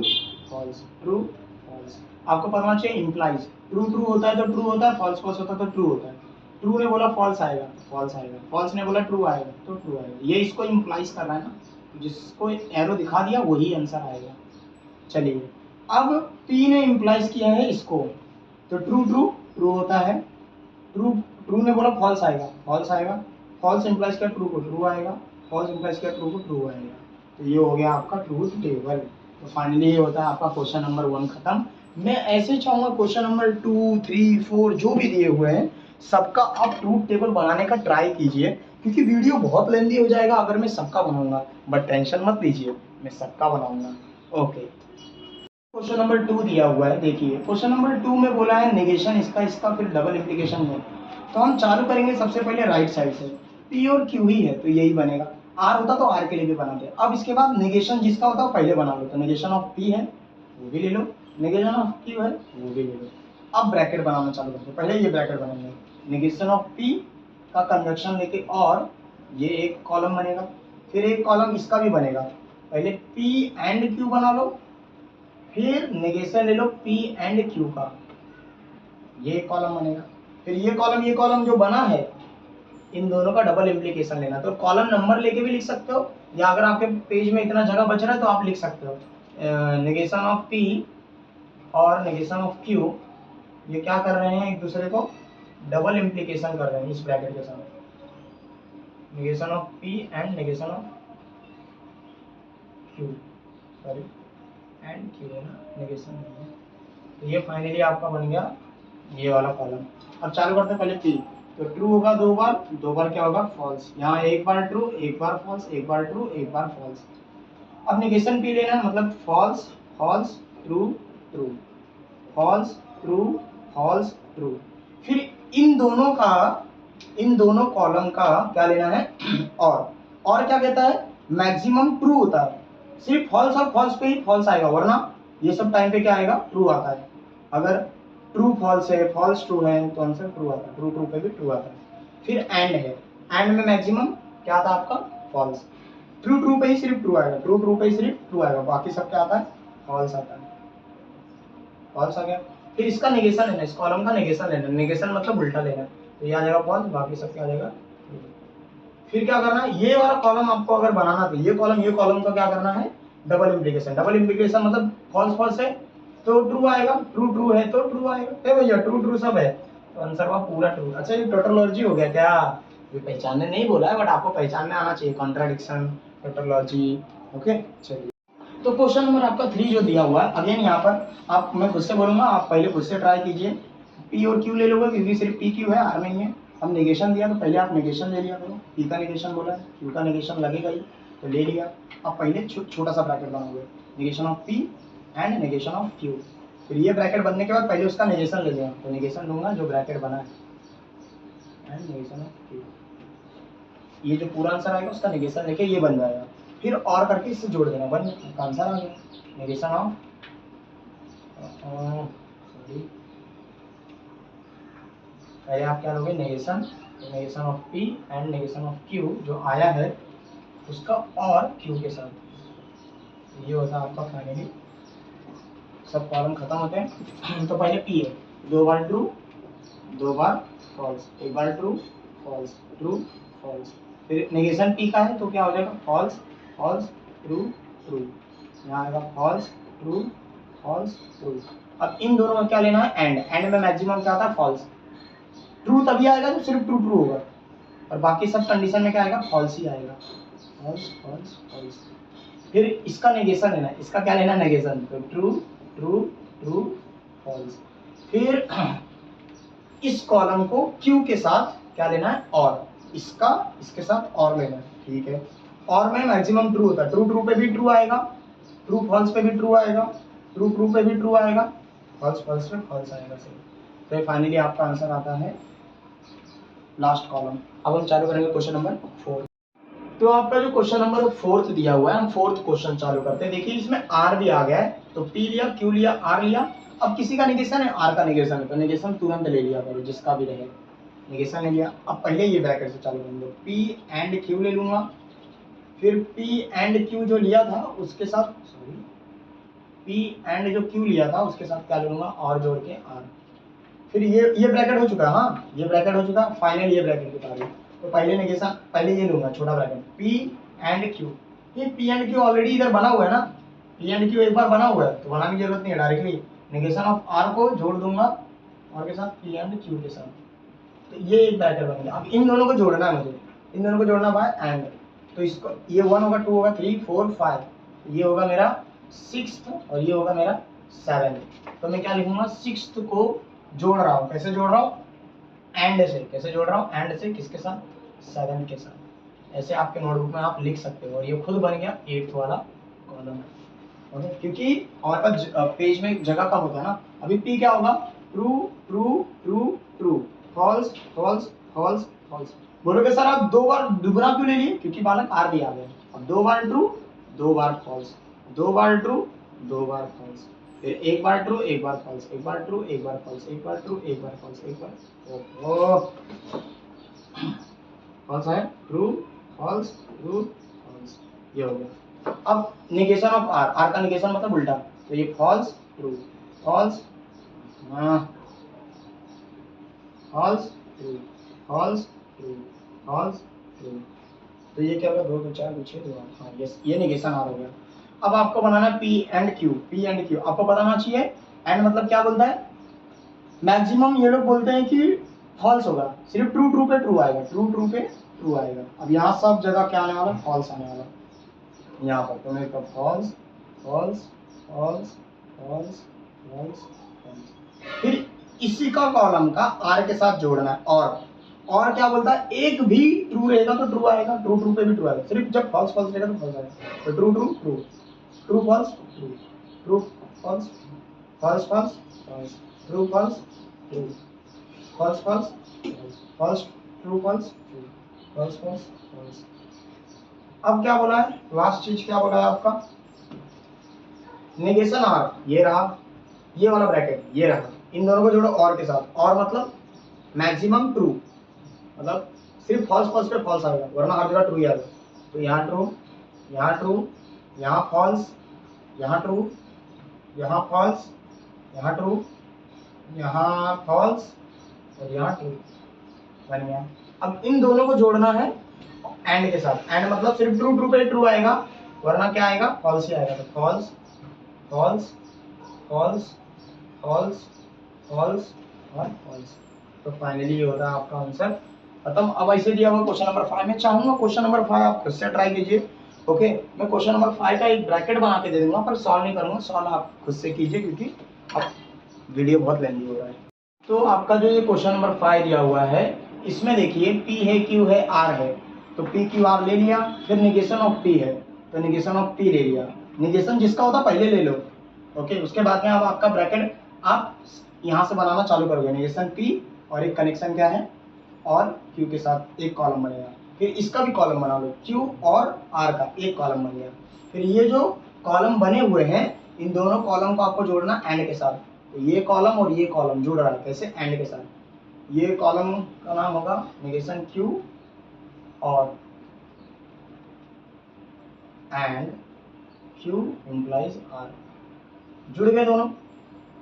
फॉल्स, ट्रू फॉल्स। आपको पता चाहिए इम्प्लाइज, ट्रू ट्रू होता है तो ट्रू होता है, फॉल्स फॉल्स होता है तो ट्रू होता है। ट्रू ने बोला फॉल्स आएगा तो फॉल्स आएगा, फॉल्स ने बोला ट्रू आएगा तो ट्रू आएगा। ये इसको इम्प्लाइज कर रहा है ना, तो जिसको एरो दिखा दिया वही आंसर आएगा। चलिए, अब पी ने इम्प्लाइज किया है इसको, तो ट्रू ट्रू ट्रू होता है, ट्रू ट्रू ने बोला फॉल्स आएगा, फॉल्स आएगा, फॉल्स इंप्लाइज किया ट्रू को ट्रू आएगा, फॉल्स इंप्लाइज किया ट्रू को ट्रू आएगा। तो ये हो गया आपका ट्रूथ टेबल। तो फाइनली ये होता है आपका क्वेश्चन नंबर 1 खत्म। मैं ऐसे चाहूंगा क्वेश्चन नंबर 2, 3, 4 जो भी दिए हुए हैं सबका आप ट्रूथ टेबल बनाने का ट्राई कीजिए, क्योंकि वीडियो बहुत लेंदी हो जाएगा अगर मैं सबका बनाऊंगा, बट टेंशन मत लीजिए, मैं सबका बनाऊंगा। ओके, क्वेश्चन नंबर 2 दिया हुआ है, देखिए क्वेश्चन नंबर 2 में बोला है नेगेशन इसका फिर डबल इंप्लीकेशन है। तो हम चालू करेंगे सबसे पहले राइट साइड से, पी और क्यू ही है तो यही बनेगा, आर होता तो आर के लिए भी बनाते। अब इसके बाद नेगेशन जिसका होता है पहले बना लो, तो नेगेशन ऑफ पी है वो भी ले लो, नेगेशन ऑफ क्यू है वो भी ले लो। अब ब्रैकेट बनाना चालू करते हैं, पहले ये ब्रैकेट बनाएंगे, नेगेशन ऑफ पी का कन्वेक्शन लेके, और ये एक कॉलम बनेगा, फिर एक कॉलम इसका भी बनेगा। पहले पी एंड क्यू बना लो, फिर नेगेशन ले लो पी एंड क्यू का, ये कॉलम बनेगा। फिर ये कॉलम जो बना है इन दोनों का डबल इम्प्लीकेशन लेना, तो कॉलम नंबर लेके भी लिख सकते हो, या अगर आपके पेज में इतना जगह बच रहा है तो आप लिख सकते हो नेगेशन ऑफ पी और नेगेशन ऑफ क्यू, ये क्या कर रहे हैं एक दूसरे को डबल इम्प्लीकेशन कर रहे हैं इस ब्रैकेट के साथ, negation of P and negation of Q, sorry and Q है ना, नेगेशन नहीं है। तो ये फाइनली आपका बन गया ये वाला कॉलम। अब चालू करते हैं पहले पी, तो ट्रू होगा 2 बार, 2 बार क्या होगा फॉल्स, यहाँ 1 बार ट्रू 1 बार फॉल्स, 1 बार ट्रू 1 बार फॉल्स। अब नेगेशन पी लेना, मतलब false false true true, false true false true. फिर इन दोनों कॉलम का क्या लेना है और क्या कहता है मैक्सिमम ट्रू होता है, सिर्फ फॉल्स और फॉल्स पे ही फॉल्स आएगा, वरना ये सब टाइम पे क्या आएगा ट्रू आता है। अगर ट्रू फॉल्स है फॉल्स ट्रू है तो आंसर ट्रू आता है, ट्रू ट्रू पे भी ट्रू आता है। फिर एंड है, एंड में मैक्सिमम क्या आता है आपका फॉल्स, ट्रू ट्रू पे ही सिर्फ ट्रू आएगा, ट्रू ट्रू पे ही सिर्फ ट्रू आएगा, बाकी सब क्या आता है फॉल्स आता है, फॉल्स आ गया। फिर इसका नेगेशन लेना, इस कॉलम का नेगेशन लेना, नेगेशन मतलब उल्टा लेना, तो ये आ जाएगा फॉल्स, बाकी सब क्या आ जाएगा फिर क्या करना है, ये वाला कॉलम आपको अगर बनाना तो ये कॉलम का क्या करना है, डबल इंप्लीकेशन। डबल इंप्लीकेशन मतलब फॉल्स फॉल्स है तो ट्रू आएगा, ट्रू ट्रू है तो ट्रू आएगा। है भैया, ट्रू ट्रू सब है तो आंसर हुआ पूरा ट्रू। अच्छा ये टोटोलॉजी हो गया क्या, ये पहचानने नहीं बोला है बट आपको पहचानने आना चाहिए, कॉन्ट्राडिक्शन, टोटोलॉजी। ओके चलिए, तो क्वेश्चन नंबर आपका 3 जो दिया हुआ है, अगेन यहाँ पर आप, मैं खुद से बोलूंगा, आप पहले खुद से ट्राई कीजिए। पी और क्यू ले लोगे क्योंकि सिर्फ पी क्यू है, आर नहीं है। हम नेगेशन दिया तो पहले आप नेगेशन ले लिया करो, पी का नेगेशन बोला है, क्यू का नेगेशन लगेगा ही तो ले लिया। आप पहले छोटा सा ब्रैकेट बनाओगे, negation of P and negation of Q. फिर ये ब्रैकेट बनने के बाद पहले उसका नेगेशन ले लिया, तो नेगेशन लूंगा जो ब्रैकेट बना है एंड नेगेशन ऑफ क्यू। ये जो पूरा आंसर आएगा उसका नेगेशन लेके ये बन जाएगा, फिर और करके इससे जोड़ देना, बन आंसर आ गया नेगेशन ऑफ सॉरी, पहले आप क्या लोगे negation of P and negation of Q जो आया है उसका और क्यू के साथ, ये होता है आपका फाइनली। सब कॉलम खत्म होते हैं तो पहले पी है, 2 बार ट्रू 2 बार फॉल्स, 1 बार ट्रू फॉल्स ट्रू फॉल्स। फिर नेगेशन पी का है तो क्या हो जाएगा, फॉल्स फॉल्स ट्रू ट्रू, यहाँ आएगा फॉल्स ट्रू फॉल्स ट्रू। अब इन दोनों में क्या लेना है, एंड में मैक्सिमम क्या आता है, फॉल्स। ट्रू तभी आएगा जब सिर्फ ट्रू ट्रू होगा, और बाकी सब कंडीशन में क्या आएगा, फॉल्स ही आएगा, फॉल्स फॉल्स फॉल्स। फिर इसका नेगेशन लेना है, इसका क्या लेना है, नेगेशन, तो ट्रू ट्रू ट्रू फॉल्स। फिर इस कॉलम को क्यू के साथ क्या लेना है, और इसका इसके साथ और लेना है, ठीक है। और में मैक्सिमम ट्रू होता है, ट्रू ट्रू पे भी ट्रू आएगा, ट्रू फॉल्स पे भी ट्रू आएगा, ट्रू ट्रू पे भी ट्रू आएगा, फॉल्स फॉल्स पे फॉल्स आएगा सही। तो फाइनली आपका आंसर आता है लास्ट कॉलम। अब हम चालू करेंगे क्वेश्चन नंबर 4। तो आपका जो क्वेश्चन नंबर 4 दिया हुआ है, हम 4th क्वेश्चन चालू करते हैं। देखिए इसमें आर भी आ गया है, तो पी लिया, क्यू लिया, आर लिया। अब किसी का नेगेशन है, आर का नेगेशन है, तो नेगेशन तुरंत ले लिया करो, जिसका भी रहे नेगेशन ले लिया। अब पहले ये ब्रैकेट से चालू करेंगे, पी एंड क्यू ले लूंगा, फिर पी एंड क्यू जो लिया था उसके साथ, सॉरी, पी एंड जो क्यू लिया था उसके साथ क्या ले लूंगा, और जोड़ के आर। फिर ये ब्रैकेट हो चुका है, हाँ ये ब्रैकेट हो चुका, फाइनल ये ब्रैकेट बता रही। तो पहले नेगेशन, पहले ये लूंगा छोटा ब्रैकेट, पी एंड क्यू। ये पी एंड क्यू ऑलरेडी इधर बना हुआ है ना, पी एंड क्यू एक बार बना हुआ है तो बनाने की जरूरत नहीं है, डायरेक्टली नेगेशन ऑफ आर को जोड़ दूंगा और के साथ पी एंड क्यू के साथ, तो ये एक ब्रैकेट बन गया। अब इन दोनों को जोड़ना है मुझे, इन दोनों को जोड़ना बाय एंड, तो इसको ये 1 होगा, 2 होगा, 3 4 5, ये होगा मेरा 6th और ये होगा मेरा 7th। तो मैं क्या लिखूंगा, 6th को जोड़ रहा हूँ, कैसे जोड़ रहा हूँ, एंड से। कैसे जोड़ रहा हूँ, एंड से, किसके साथ, 7 के साथ। ऐसे आपके नोटबुक में आप लिख सकते हो, और ये खुद बन गया 8th वाला कॉलम। ओके, क्योंकि हमारे पास पेज में जगह कम होता है ना। अभी पी क्या होगा, true true true true, false false false false. बोलोगे सर आप 2 बार दुगना क्यों ले लिए, क्योंकि बालक आर भी आ गया। अब 2 बार ट्रू 2 बार फॉल्स, 2 बार ट्रू 2 बार फॉल्स, फिर 1 बार ट्रू 1 बार फॉल्स, 1 बार ट्रू 1 बार फॉल्स, 1 बार ट्रू 1 बार फॉल्स, 1 बार ओहो फॉल्स है, ट्रू फॉल्स ट्रू फॉल्स, ये हो गया। अब नेगेशन ऑफ आर, आर का नेगेशन मतलब उल्टा, तो ये false true false false true false true false true. तो ये क्या होगा, 2 2 4 2 6 2 8, हाँ ये नेगेशन आर हो गया। अब आपको बनाना है P and Q, P and Q आपको बताना चाहिए। एंड मतलब क्या बोलता है, मैक्सिमम ये लोग बोलते हैं कि फॉल्स होगा, सिर्फ ट्रू ट्रू पे ट्रू आएगा, ट्रू ट्रू पे ट्रू आएगा। अब यहाँ सब जगह क्या आने वाला, फॉल्स आने वाला यहाँ पर, तो मैं false false false false false false. फिर इसी का कॉलम का आर के साथ जोड़ना है, और क्या बोलता है, एक भी ट्रू रहेगा तो ट्रू आएगा, ट्रू ट्रू पे भी ट्रू आएगा, सिर्फ जब फॉल्स फॉल्स रहेगा तो फॉल्स आएगा। तो true true true true false true true false false false false true false true false false false true false true false false false. अब क्या बोला है, लास्ट चीज क्या बोला है आपका, नेगेशन आर, ये रहा, ये वाला ब्रैकेट ये रहा, इन दोनों को जोड़ो और के साथ, और मतलब मैक्सिमम ट्रू, मतलब सिर्फ फॉल्स फॉल्स पे फॉल्स आएगा, वरना हर जगह ट्रू ही आएगा। तो यहाँ ट्रू यहाँ ट्रू यहाँ फॉल्स यहाँ ट्रू यहाँ फॉल्स यहाँ ट्रू यहाँ फॉल्स और यहाँ ट्रू बन गया। अब इन दोनों को जोड़ना है एंड के साथ। एंड मतलब सिर्फ ट्रू ट्रू पे ट्रू आएगा, वरना क्या आएगा, फॉल्स ही आएगा। तो false false false false false और फॉल्स। तो फाइनली ये होता है आपका आंसर खत्म। अब ऐसे दिया हुआ क्वेश्चन नंबर 5 में चाहूंगा क्वेश्चन नंबर 5 आप खुद से ट्राई कीजिए। ओके, मैं क्वेश्चन नंबर 5 का एक ब्रैकेट बना के दे दूंगा, पर सॉल्व नहीं करूंगा, सॉल्व आप खुद से कीजिए क्योंकि अब वीडियो बहुत लेंदी हो रहा है। तो आपका जो ये क्वेश्चन नंबर 5 दिया हुआ है, इसमें देखिए P है, Q है, R है। तो P Q R ले लिया, फिर निगेशन ऑफ P है तो निगेशन ऑफ P ले लिया। निगेशन जिसका होता पहले ले लो। ओके, उसके बाद में अब आपका ब्रैकेट आप यहाँ से बनाना चालू करोगे। निगेशन P और एक कनेक्शन क्या है और Q के साथ एक कॉलम बनेगा। फिर इसका भी कॉलम बना लो, Q और R का एक कॉलम बन गया। फिर ये जो कॉलम बने हुए हैं, इन दोनों कॉलम को आपको जोड़ना एंड के साथ। तो ये कॉलम और ये कॉलम जुड़ रहा है कैसे, एंड के साथ। ये कॉलम का नाम होगा निगेशन Q और एंड Q इम्प्लाइज R, जुड़ गए दोनों।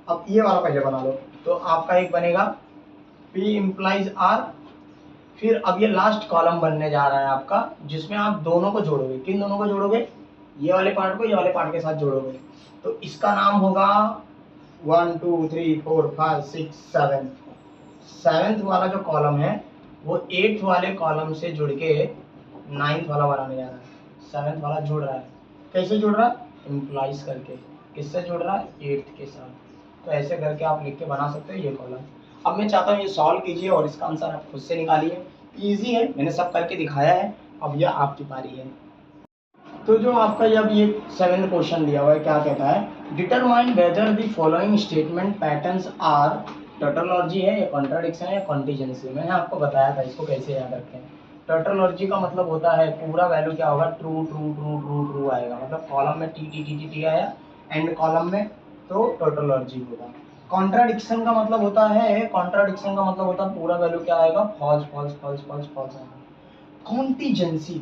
अब ये वाला पहले बना लो। तो आपका एक बनेगा P इम्प्लाइज R। फिर अब ये लास्ट कॉलम बनने जा रहा है आपका, जिसमें आप दोनों को जोड़ोगे। किन दोनों को जोड़ोगे, ये वाले पार्ट को ये वाले पार्ट के साथ जोड़ोगे। तो इसका नाम होगा 1 2 3 4 5 6 7। सेवेंथ वाला जो कॉलम है वो 8th वाले कॉलम से जुड़ के 9th वाला बनाने जा रहा है। 7th वाला जुड़ रहा है, कैसे जुड़ रहा है, इम्प्लाइज करके। किससे जुड़ रहा है, 8th के साथ। तो ऐसे करके आप लिख के बना सकते हो ये कॉलम। अब मैं चाहता हूँ ये सॉल्व कीजिए और इसका आंसर आप खुद से निकालिए। इजी है, मैंने सब करके दिखाया है। अब यह आपकी पारी है। तो जो आपका अब ये 7th क्वेश्चन दिया हुआ है, क्या कहता है, determine whether the following statement patterns are tautology है या कॉन्ट्राडिक्शन है या कॉन्टीजेंसी। मैंने आपको बताया था इसको कैसे याद रखें। टर्टोलॉजी का मतलब होता है पूरा वैल्यू क्या होगा, true true true true true आएगा, मतलब कॉलम में T T T T T आया, एंड कॉलम में तो टर्टोलॉजी होगा। कॉन्ट्राडिक्शन का मतलब होता है, कॉन्ट्राडिक्शन का मतलब होता है पूरा वैल्यू क्या आएगा, false false false false false आएगा। कॉन्टीजेंसी,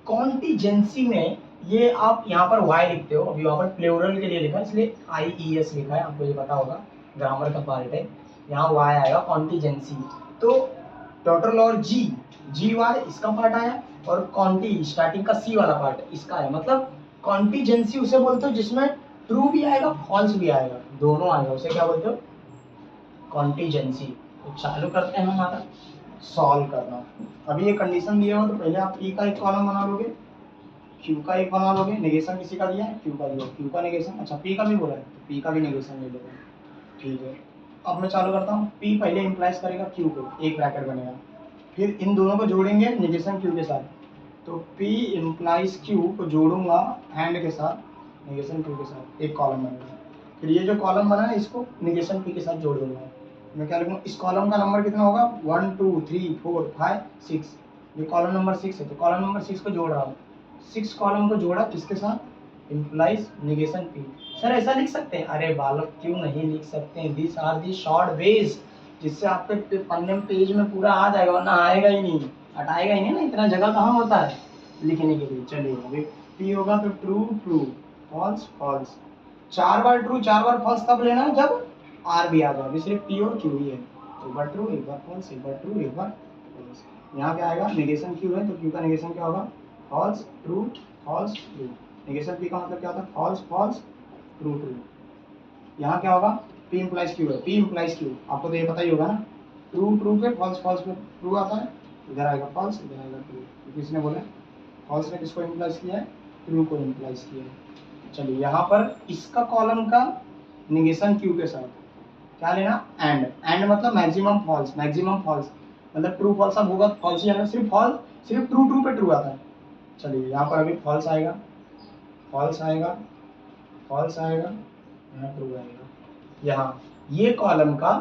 कॉन्टीजेंसी में ये आप यहाँ पर y लिखते हो, अभी यहाँ पर प्लूरल के लिए लिखा है इसलिए IES लिखा है, आपको ये पता होगा, ग्रामर का पार्ट है। यहाँ y आएगा कॉन्टीजेंसी। तो टोटोलॉजी GY इसका पार्ट आया, और कॉन्टी स्टार्टिंग का C वाला पार्ट इसका है। मतलब कॉन्टीजेंसी उसे बोलते हो जिसमें ट्रू भी आएगा फॉल्स भी आएगा, दोनों आएगा, उसे क्या बोलते हो, कॉन्टीजेंसी। तो चालू करते हैं हमारा सॉल्व करना। अभी ये कंडीशन दिया हो तो पहले आप P का एक कॉलम बना लोगे, Q का एक बना लोगे, नेगेशन किसी का दिया है, Q का दिया, Q का नेगेशन, अच्छा P का भी बोला है तो P का भी नेगेशन ले लोगे। ठीक है, अब मैं चालू करता हूँ। P पहले इम्प्लाइज करेगा Q को, एक ब्रैकेट बनेगा, फिर इन दोनों को जोड़ेंगे नेगेशन Q के साथ। तो P इम्प्लाइज Q को जोड़ूंगा एंड के साथ, नेगेशन Q के साथ, एक कॉलम बनेगा। फिर ये जो कॉलम बना है इसको नेगेशन P के साथ जोड़ दूंगा। मैं क्या लिखूंगा, इस कॉलम का नंबर कितना होगा, 1 2 3 4 5 6। ये कॉलम नंबर 6 है तो कॉलम नंबर 6 को जोड़ रहा हूँ। 6 कॉलम को जोड़ा किसके साथ, इम्प्लाइज नेगेशन P। सर ऐसा लिख सकते हैं, अरे बालक क्यों नहीं लिख सकते हैं, this are the short ways, जिससे आपके पन्ने पेज में पूरा आ जाएगा, वरना आएगा ही नहीं, हटाएगा ही नहीं ना, इतना जगह कहाँ होता है लिखने के लिए। चलिए अभी P होगा तो ट्रू ट्रू, फॉल्स फॉल्स। 4 बार ट्रू 4 बार फॉल्स तब लेना जब R भी आ जाए। अभी सिर्फ P और Q ही है, एक बार ट्रू एक बार फॉल्स, एक बार ट्रू एक बार फॉल्स। यहाँ क्या आएगा, नेगेशन Q है तो Q का नेगेशन क्या होगा, false true false true. Negation P का मतलब क्या होता है, फॉल्स फॉल्स ट्रू ट्रू। यहाँ क्या होगा, P इम्प्लाइज Q है, P इम्प्लाइज Q, आपको तो ये पता ही होगा ना, ट्रू ट्रू पे फॉल्स फॉल्स पे ट्रू आता है, इधर आएगा फॉल्स इधर आएगा ट्रू, क्योंकि इसने बोला फॉल्स ने किसको इम्प्लाइज किया है, ट्रू को इम्प्लाइज किया है। चलिए यहाँ पर इसका कॉलम का नेगेशन Q के साथ क्या लेना, एंड। एंड मतलब मैक्सिमम फॉल्स, मैक्सिमम फॉल्स मतलब ट्रू फॉल्स अब होगा, फॉल्स ही आएगा, सिर्फ फॉल्स, सिर्फ ट्रू ट्रू पे ट्रू आता है। चलिए यहाँ पर अभी फॉल्स आएगा, फॉल्स आएगा, फॉल्स आएगा, यहाँ ट्रू आएगा। यहाँ ये कॉलम का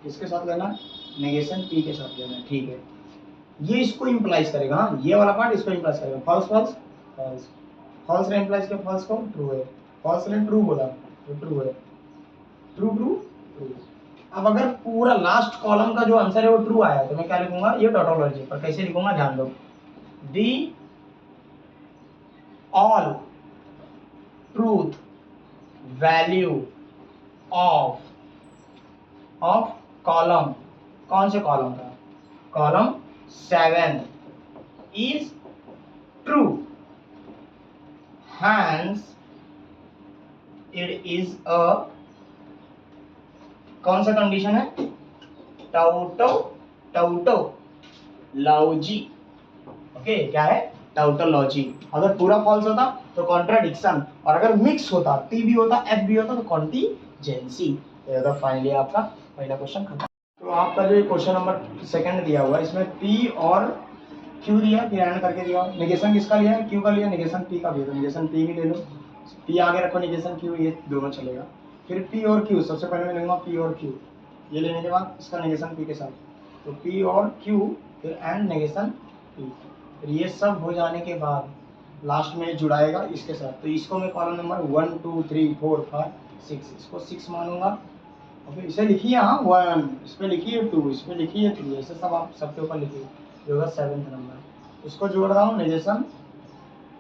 किसके साथ लेना है, नेगेशन P के साथ लेना है। ठीक है, ये इसको इम्प्लाइज करेगा, हाँ ये वाला पार्ट इसको इम्प्लाइज करेगा, फॉल्स फॉल्स फॉल्स। फॉल्स ने इम्प्लाइज किया फॉल्स को, ट्रू है, फॉल्स ने ट्रू बोला तो ट्रू है, ट्रू ट्रू ट्रू। अब अगर पूरा लास्ट कॉलम का जो आंसर है वो ट्रू आया तो मैं क्या लिखूंगा, ये टोटोलॉजी, पर कैसे लिखूंगा ध्यान दो, the all truth value of of column, कौन से कॉलम का, column 7 is true, hence it is a, कौन सा कंडीशन है, टाउटोलॉजी। ओके, क्या है, टाउटोलॉजी। अगर पूरा फॉल्स होता तो कॉन्ट्राडिक्शन, और अगर मिक्स होता, पी भी होता एफ भी होता तो कॉन्टीजेंसी। तो फाइनली आपका पहला क्वेश्चन खत्म। तो आपका जो क्वेश्चन नंबर सेकंड दिया हुआ है, इसमें पी और क्यू दिया, फिर एंड करके दिया। नेगेशन किसका लिया है, क्यू का लिया, नेगेशन पी का भी है, तो नेगेशन पी भी ले लो, पी आगे रखो, नेगेशन क्यू, ये दोनों चलेगा। फिर पी और क्यू, सबसे पहले मैं लूंगा पी और क्यू, ये लेने के बाद इसका नेगेशन पी के साथ, तो पी और क्यू, फिर एंड नेगेशन पी। फिर ये सब हो जाने के बाद लास्ट में जुड़ाएगा इसके साथ, तो इसको मैं कॉलम नंबर 1 2 3 4 5 6, इसको 6 मानूंगा। ओके, इसे लिखिए यहाँ 1, इस पर लिखिए 2, इस पर लिखिए 3, ऐसे सब आप सबके ऊपर लिखिए, जो होगा 7th नंबर। इसको जोड़ रहा हूँ नेगेशन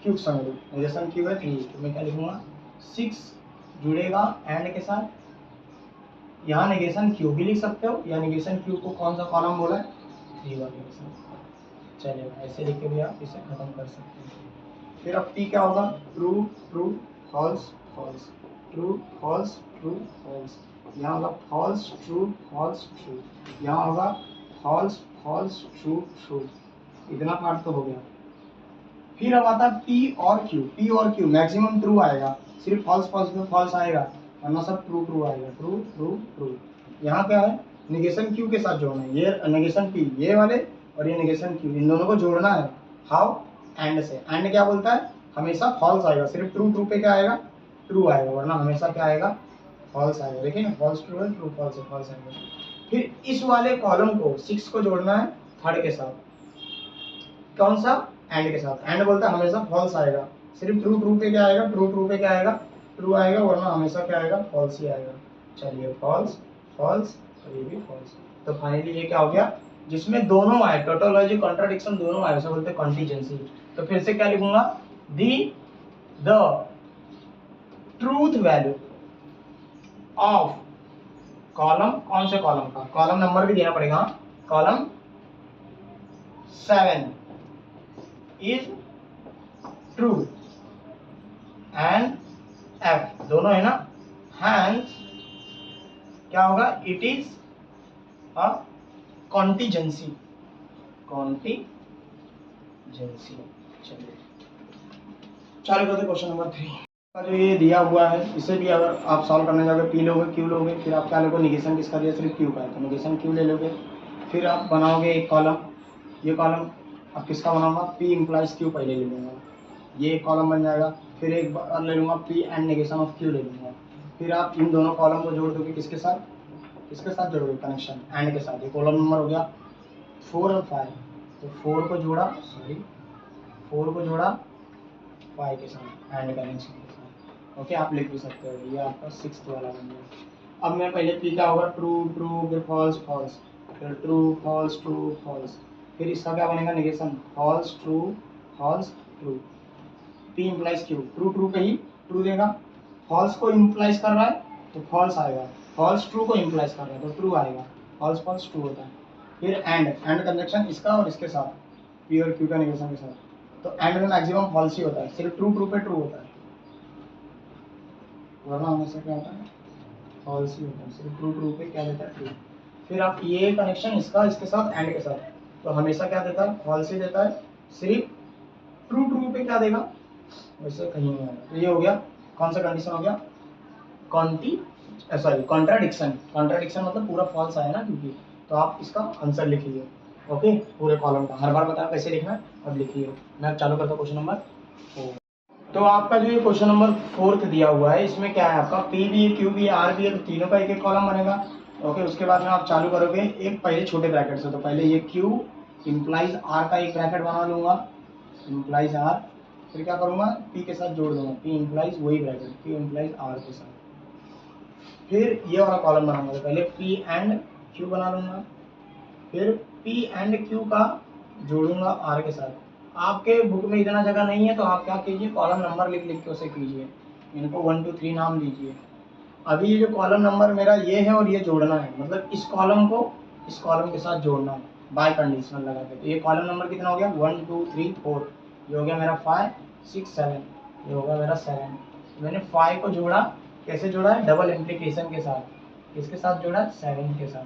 क्यू समझ लो, नेगेशन क्यू है 3, तो मैं क्या लिखूंगा 6 जुड़ेगा एंड के साथ, यहाँ नेगेशन क्यू भी लिख सकते हो, या नेगेशन क्यू को कौन सा कॉलम बोला है, 3 वाले के साथ चलेगा, ऐसे लिख के भी आप इसे खत्म कर सकते हैं। फिर अब पी क्या होगा, true true false false, true false true false, यहाँ होगा फॉल्स ट्रू फॉल्स ट्रू, यहाँ होगा फॉल्स फॉल्स ट्रू ट्रू, इतना पार्ट तो हो गया। फिर अब आता है पी और क्यू, पी और क्यू मैक्सिमम ट्रू आएगा, सिर्फ फॉल्स फॉल्स में फॉल्स आएगा, वरना सब ट्रू ट्रू आएगा, ट्रू ट्रू ट्रू। यहाँ क्या है, नेगेशन क्यू के साथ जोड़ना है, ये नेगेशन पी ये वाले और ये नेगेशन क्यू, इन दोनों को जोड़ना है। हाउ, एंड से। एंड क्या बोलता है, हमेशा फॉल्स आएगा, सिर्फ ट्रू ट्रू पे क्या आएगा, ट्रू आएगा, वरना हमेशा क्या आएगा, फॉल्स आएगा। देखिए ना, फॉल्स ट्रू है, ट्रू फॉल्स है, फॉल्स आएगा। फिर इस वाले कॉलम को 6 को जोड़ना है थर्ड के साथ, कौन सा, एंड के साथ। एंड बोलता है हमेशा फॉल्स आएगा, सिर्फ ट्रू ट्रू पे क्या आएगा, ट्रू ट्रू पे क्या आएगा, ट्रू आएगा, वरना हमेशा क्या आएगा, फॉल्स ही आएगा। चलिए फॉल्स फॉल्स और ये भी फॉल्स। तो फाइनली ये क्या हो गया, जिसमें दोनों आए, टोटोलॉजी कॉन्ट्राडिक्शन दोनों आए, उसे बोलते हैं कॉन्टीजेंसी। तो फिर से क्या लिखूंगा, the truth value of column, कौन से कॉलम का, कॉलम नंबर भी देना पड़ेगा, column 7 is true and f दोनों है ना, hence क्या होगा, it is a contingency, contingency। चलिए चालू करते क्वेश्चन नंबर 3 का, जो ये दिया हुआ है इसे भी अगर आप सॉल्व करने जाओगे, पी लोगे क्यू लोगे, फिर आप क्या लोगे, नेगेशन किसका दिया, सिर्फ क्यू का है, तो नेगेशन क्यू ले लोगे। फिर आप बनाओगे एक कॉलम, ये कॉलम अब किसका बनाऊंगा, पी इम्प्लाइज क्यू पहले ले लूँगा, ये कॉलम बन जाएगा। फिर एक बार ले लूँगा P and negation of Q ले लूँगा। फिर आप इन दोनों कॉलम को जोड़ दोगे, किसके साथ, किसके साथ जोड़ोगे, कनेक्शन एंड के साथ। ये कॉलम नंबर हो गया 4 और 5, तो 4 को जोड़ा 5 के साथ, एंड कनेक्शन के साथ। ओके, आप लिख भी सकते हो, ये आपका 6th वाला बन गया। अब मैं पहले पी क्या होगा, ट्रू ट्रू, फिर फॉल्स फॉल्स, फिर ट्रू फॉल्स ट्रू फॉल्स, फिर इसका क्या बनेगा, negation false true true. P implies q, true true पे ही ट्रू देगा, फॉल्स को इम्प्लाइज कर रहा है तो फॉल्स आएगा, फॉल्स ट्रू को इम्प्लाइज कर रहा है तो ट्रू आएगा, फॉल्स फॉल्स ट्रू होता है। फिर एंड कंजक्शन इसका और इसके साथ, पी और क्यू का नेगेशन के साथ, तो एंड में मैक्सिमम फॉल्स ही होता है, सिर्फ ट्रू ट्रू पे ट्रू होता है, वरना हमेशा क्या होता है, फॉल्स ही होता है, सिर्फ ट्रू ट्रू पे क्या देता है, ट्रू। फिर आप ये कनेक्शन इसका इसके साथ एंड के साथ, तो हमेशा क्या देता है, फॉल्स ही देता है, सिर्फ ट्रू ट्रू पे क्या देगा, वैसे कहीं नहीं आएगा। तो ये हो गया, कौन सा कंडीशन हो गया, कॉन्ट्राडिक्शन। कॉन्ट्राडिक्शन मतलब पूरा फॉल्स आया ना, क्योंकि तो आप इसका आंसर लिखिए। ओके, पूरे कॉलम का हर बार बताया कैसे लिखना है, अब लिखिए। मैं अब चालू करता हूँ क्वेश्चन नंबर 4। तो आपका जो ये क्वेश्चन नंबर 4 दिया हुआ है, इसमें क्या है, आपका पी भी है, क्यू भी है, आर भी है, तो तीनों का एक एक कॉलम बनेगा। ओके, उसके बाद में आप चालू करोगे एक पहले छोटे ब्रैकेट से, तो पहले ये क्यू इम्प्लाइज आर का एक ब्रैकेट बना लूंगा, इम्प्लाइज आर, फिर क्या करूंगा, पी के साथ जोड़ दूंगा, पी इम्प्लाइज वही ब्रैकेट, पी इम्प्लाइज आर के साथ। फिर ये वाला कॉलम बनाऊंगा, तो पहले पी एंड क्यू बना लूंगा, फिर पी एंड क्यू का जोड़ूंगा आर के साथ। आपके बुक में इतना जगह नहीं है तो आप क्या कीजिए, कॉलम नंबर लिख लिख के उसे कीजिए, इनको 1 2 3 नाम दीजिए। अभी ये जो कॉलम नंबर मेरा ये है और ये जोड़ना है, मतलब इस कॉलम को इस कॉलम के साथ जोड़ना है। बाय कंडीशनल लगा के। तो ये कॉलम नंबर कितना हो गया 1 2 3 4, ये हो गया मेरा 5 6 7, ये होगा मेरा 7। मैंने 5 को जोड़ा, कैसे जोड़ा है, डबल इम्प्लीकेशन के साथ। किसके साथ जोड़ा, 7 के साथ।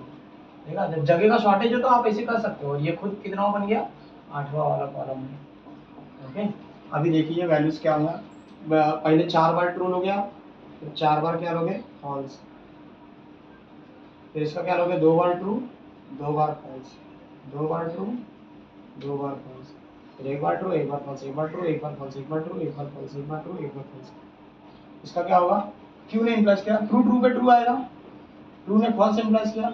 ठीक है, जब जगह का शॉर्टेज हो तो आप ऐसे कर सकते हो। और ये खुद कितना बन गया, 8वां वाला कॉलम है। ओके, अभी देखिए वैल्यूज क्या होगा। पहले 4 बार ट्रू हो गया, फिर 4 बार क्या लोगे, फॉल्स। फिर इसका क्या लोगे, 2 बार ट्रू 2 बार फॉल्स, 2 बार ट्रू 2 बार फॉल्स, फिर 1 बार ट्रू 1 बार फॉल्स, 1 बार ट्रू 1 बार फॉल्स, 1 बार ट्रू 1 बार फॉल्स, 1 बार ट्रू 1 बार फॉल्स। इसका क्या होगा, क्यू ने इम्प्लाइज किया, ट्रू ट्रू पे ट्रू आएगा, ट्रू ने फॉल्स इम्प्लाइज किया,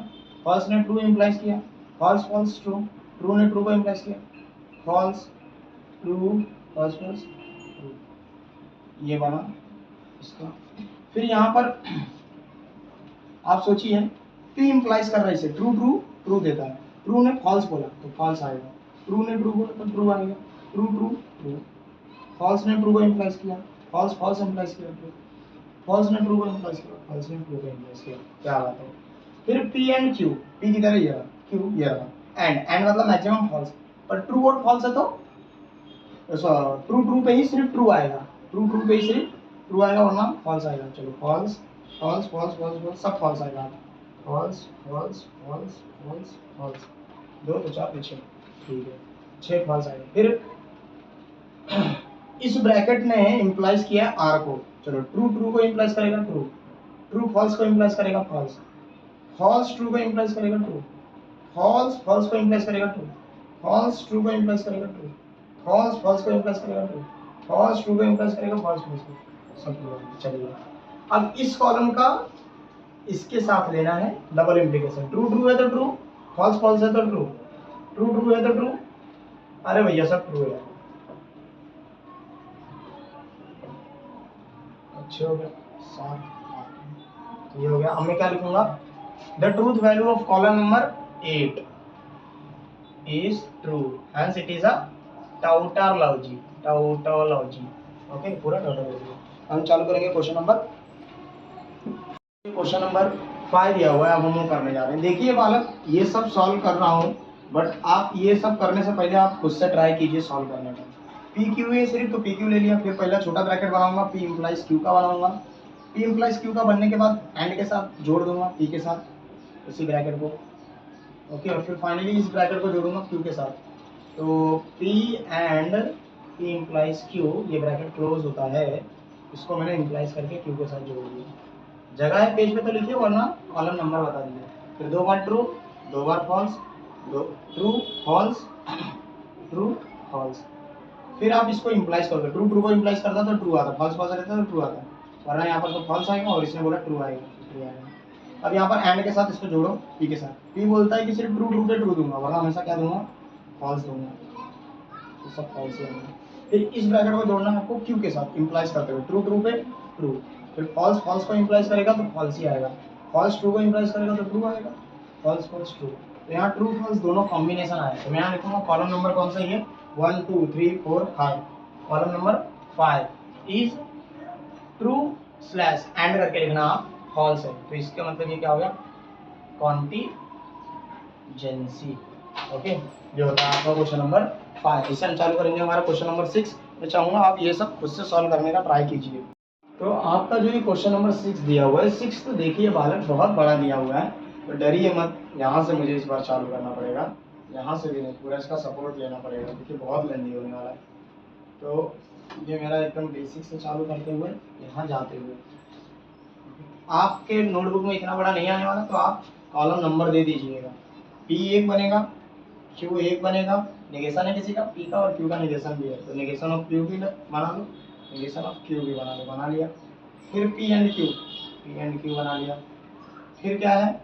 फॉल्स ने ट्रू इम्प्लाइज किया, फॉल्स फॉल्स ट्रू, ट्रू ने ट्रू को इम्प्लाइज किया, false true false false true, ये बना इसका। फिर यहाँ पर आप सोचिए, पी इम्प्लाइज कर रहा है इसे, ट्रू ट्रू ट्रू देता है, ट्रू ने फॉल्स बोला तो फॉल्स आएगा, ट्रू ने ट्रू बोला तो ट्रू आएगा, ट्रू ट्रू ट्रू। फॉल्स ने ट्रू को इम्प्लाइज किया, फॉल्स फॉल्स इम्प्लाइज किया, ट्रू। फॉल्स ने ट्रू को इम्प्लाइज किया, फॉल्स ने ट्रू को इम्प्लाइज किया। क्या बात है। फिर पी एंड क्यू, पी की तरह ये रहा, क्यू ये रहा, एंड मतलब मैक्सिमम फॉल्स। पर ट्रू और फॉल्स है तो ट्रू ट्रू पे ही सिर्फ ट्रू आएगा, ट्रू ट्रू पे ही सिर्फ ट्रू आएगा, वरना फॉल्स आएगा। चलो false false false false false सब फॉल्स आएगा, false false false false false, 2 तो 4 तो 6, ठीक है 6 फॉल्स आएगा। फिर इस ब्रैकेट ने इम्प्लाइज किया आर को, चलो ट्रू ट्रू को इम्प्लाइज करेगा ट्रू, ट्रू फॉल्स को इम्प्लाइज करेगा फॉल्स, फॉल्स ट्रू को इम्प्लाइज करेगा ट्रू, फॉल्स फॉल्स को इम्प्लाइज करेगा ट्रू, फॉल्स ट्रू को इम्प्लाइज करेगा ट्रू, फॉल्स फॉल्स को इम्प्लाइज करेगा ट्रू, फॉल्स ट्रू को इम्प्लाइज करेगा फॉल्स फॉल्स को, सब ट्रू। चलिए अब इस कॉलम का इसके साथ लेना है डबल इम्प्लीकेशन, ट्रू ट्रू है तो ट्रू, फॉल्स फॉल्स है तो ट्रू, ट्रू ट्रू है तो ट्रू, अरे भैया सब ट्रू है। अच्छे हो गया, 7 ये हो गया। अब मैं क्या लिखूंगा, the truth value of column number 8 is true, hence it is a tautology, tautology. Okay, पूरा टाउटोलॉजी। हम चालू करेंगे क्वेश्चन नंबर 5 दिया हुआ है, अब हम वो करने जा रहे हैं। देखिए बालक, ये सब सॉल्व कर रहा हूँ, बट आप ये सब करने से पहले आप खुद से ट्राई कीजिए सॉल्व करने का। पी क्यू है सिर्फ, तो पी क्यू ले लिया, फिर पहला छोटा ब्रैकेट बनाऊंगा, पी इम्प्लाइज क्यू का बनाऊंगा, पी इम्प्लाइज क्यू का बनने के बाद एंड के साथ जोड़ दूंगा पी के साथ उसी ब्रैकेट को। ओके, और फिर फाइनली इस ब्रैकेट को जोड़ूंगा क्यू के साथ। तो P and P implies Q, ये ब्रैकेट क्लोज होता है, इसको मैंने इम्प्लाइज करके क्यू के साथ जोड़ दिया। जगह है पेज पे तो लिखिए, वरना कॉलम नंबर बता दीजिए। फिर 2 बार ट्रू 2 बार false, 2 true false true false. फिर आप इसको इम्प्लाइज करोगे, ट्रू ट्रू को इम्प्लाइज करता तो ट्रू आता, फॉल्स फॉल्स रहता तो ट्रू आता, वरना यहाँ पर तो फॉल्स आएगा और इसने बोला ट्रू आएगा, ट्रू आएगा। अब यहाँ पर एंड के साथ इसको जोड़ो पी के साथ, पी बोलता है कि सिर्फ ट्रू ट्रू पे ट्रू दूंगा, वरना हमेशा क्या दूंगा, फॉल्स दूंगा, तो सब फॉल्स ही आएंगे। फिर इस ब्रैकेट को जोड़ना है आपको क्यू के साथ इम्प्लाइज करते हुए, ट्रू ट्रू पे ट्रू, फिर फॉल्स फॉल्स को इम्प्लाइज करेगा तो फॉल्स ही आएगा, फॉल्स ट्रू को इम्प्लाइज करेगा तो ट्रू आएगा, फॉल्स फॉल्स ट्रू। तो यहाँ ट्रू फॉल्स दोनों कॉम्बिनेशन आया। तो मैं यहाँ लिखूंगा कॉलम नंबर कौन सा है, 1 2 3 4 5, column number 5 is true slash and करके लिखना आप फॉल्स है, तो इसका मतलब ये क्या हो गया, कॉन्टीजेंसी। ओके, जो होता है आपका क्वेश्चन नंबर 5। इसे हम चालू करेंगे हमारा क्वेश्चन नंबर 6। मैं चाहूंगा आप ये सब खुद से सॉल्व करने का ट्राई कीजिए। तो आपका जो ये क्वेश्चन नंबर 6 दिया हुआ है, 6 तो देखिए बालक बहुत बड़ा दिया हुआ है, तो डरिए मत, यहाँ से मुझे इस बार चालू करना पड़ेगा, यहाँ से भी नहीं, पूरा इसका सपोर्ट लेना पड़ेगा, क्योंकि बहुत लेंदी होने वाला है। तो ये मेरा एकदम बेसिक से चालू करते हुए यहाँ जाते हुए, आपके नोटबुक में इतना बड़ा नहीं आने वाला, तो आप कॉलम नंबर दे दीजिएगा। पी 1 बनेगा, क्यू 1 बनेगा, नेगेशन है किसी का पी का और क्यू का नेगेशन भी है, तो नेगेशन ऑफ क्यू भी बना लो, नेगेशन ऑफ क्यू भी बना लो, बना लिया। फिर पी एंड क्यू बना लिया। फिर क्या है,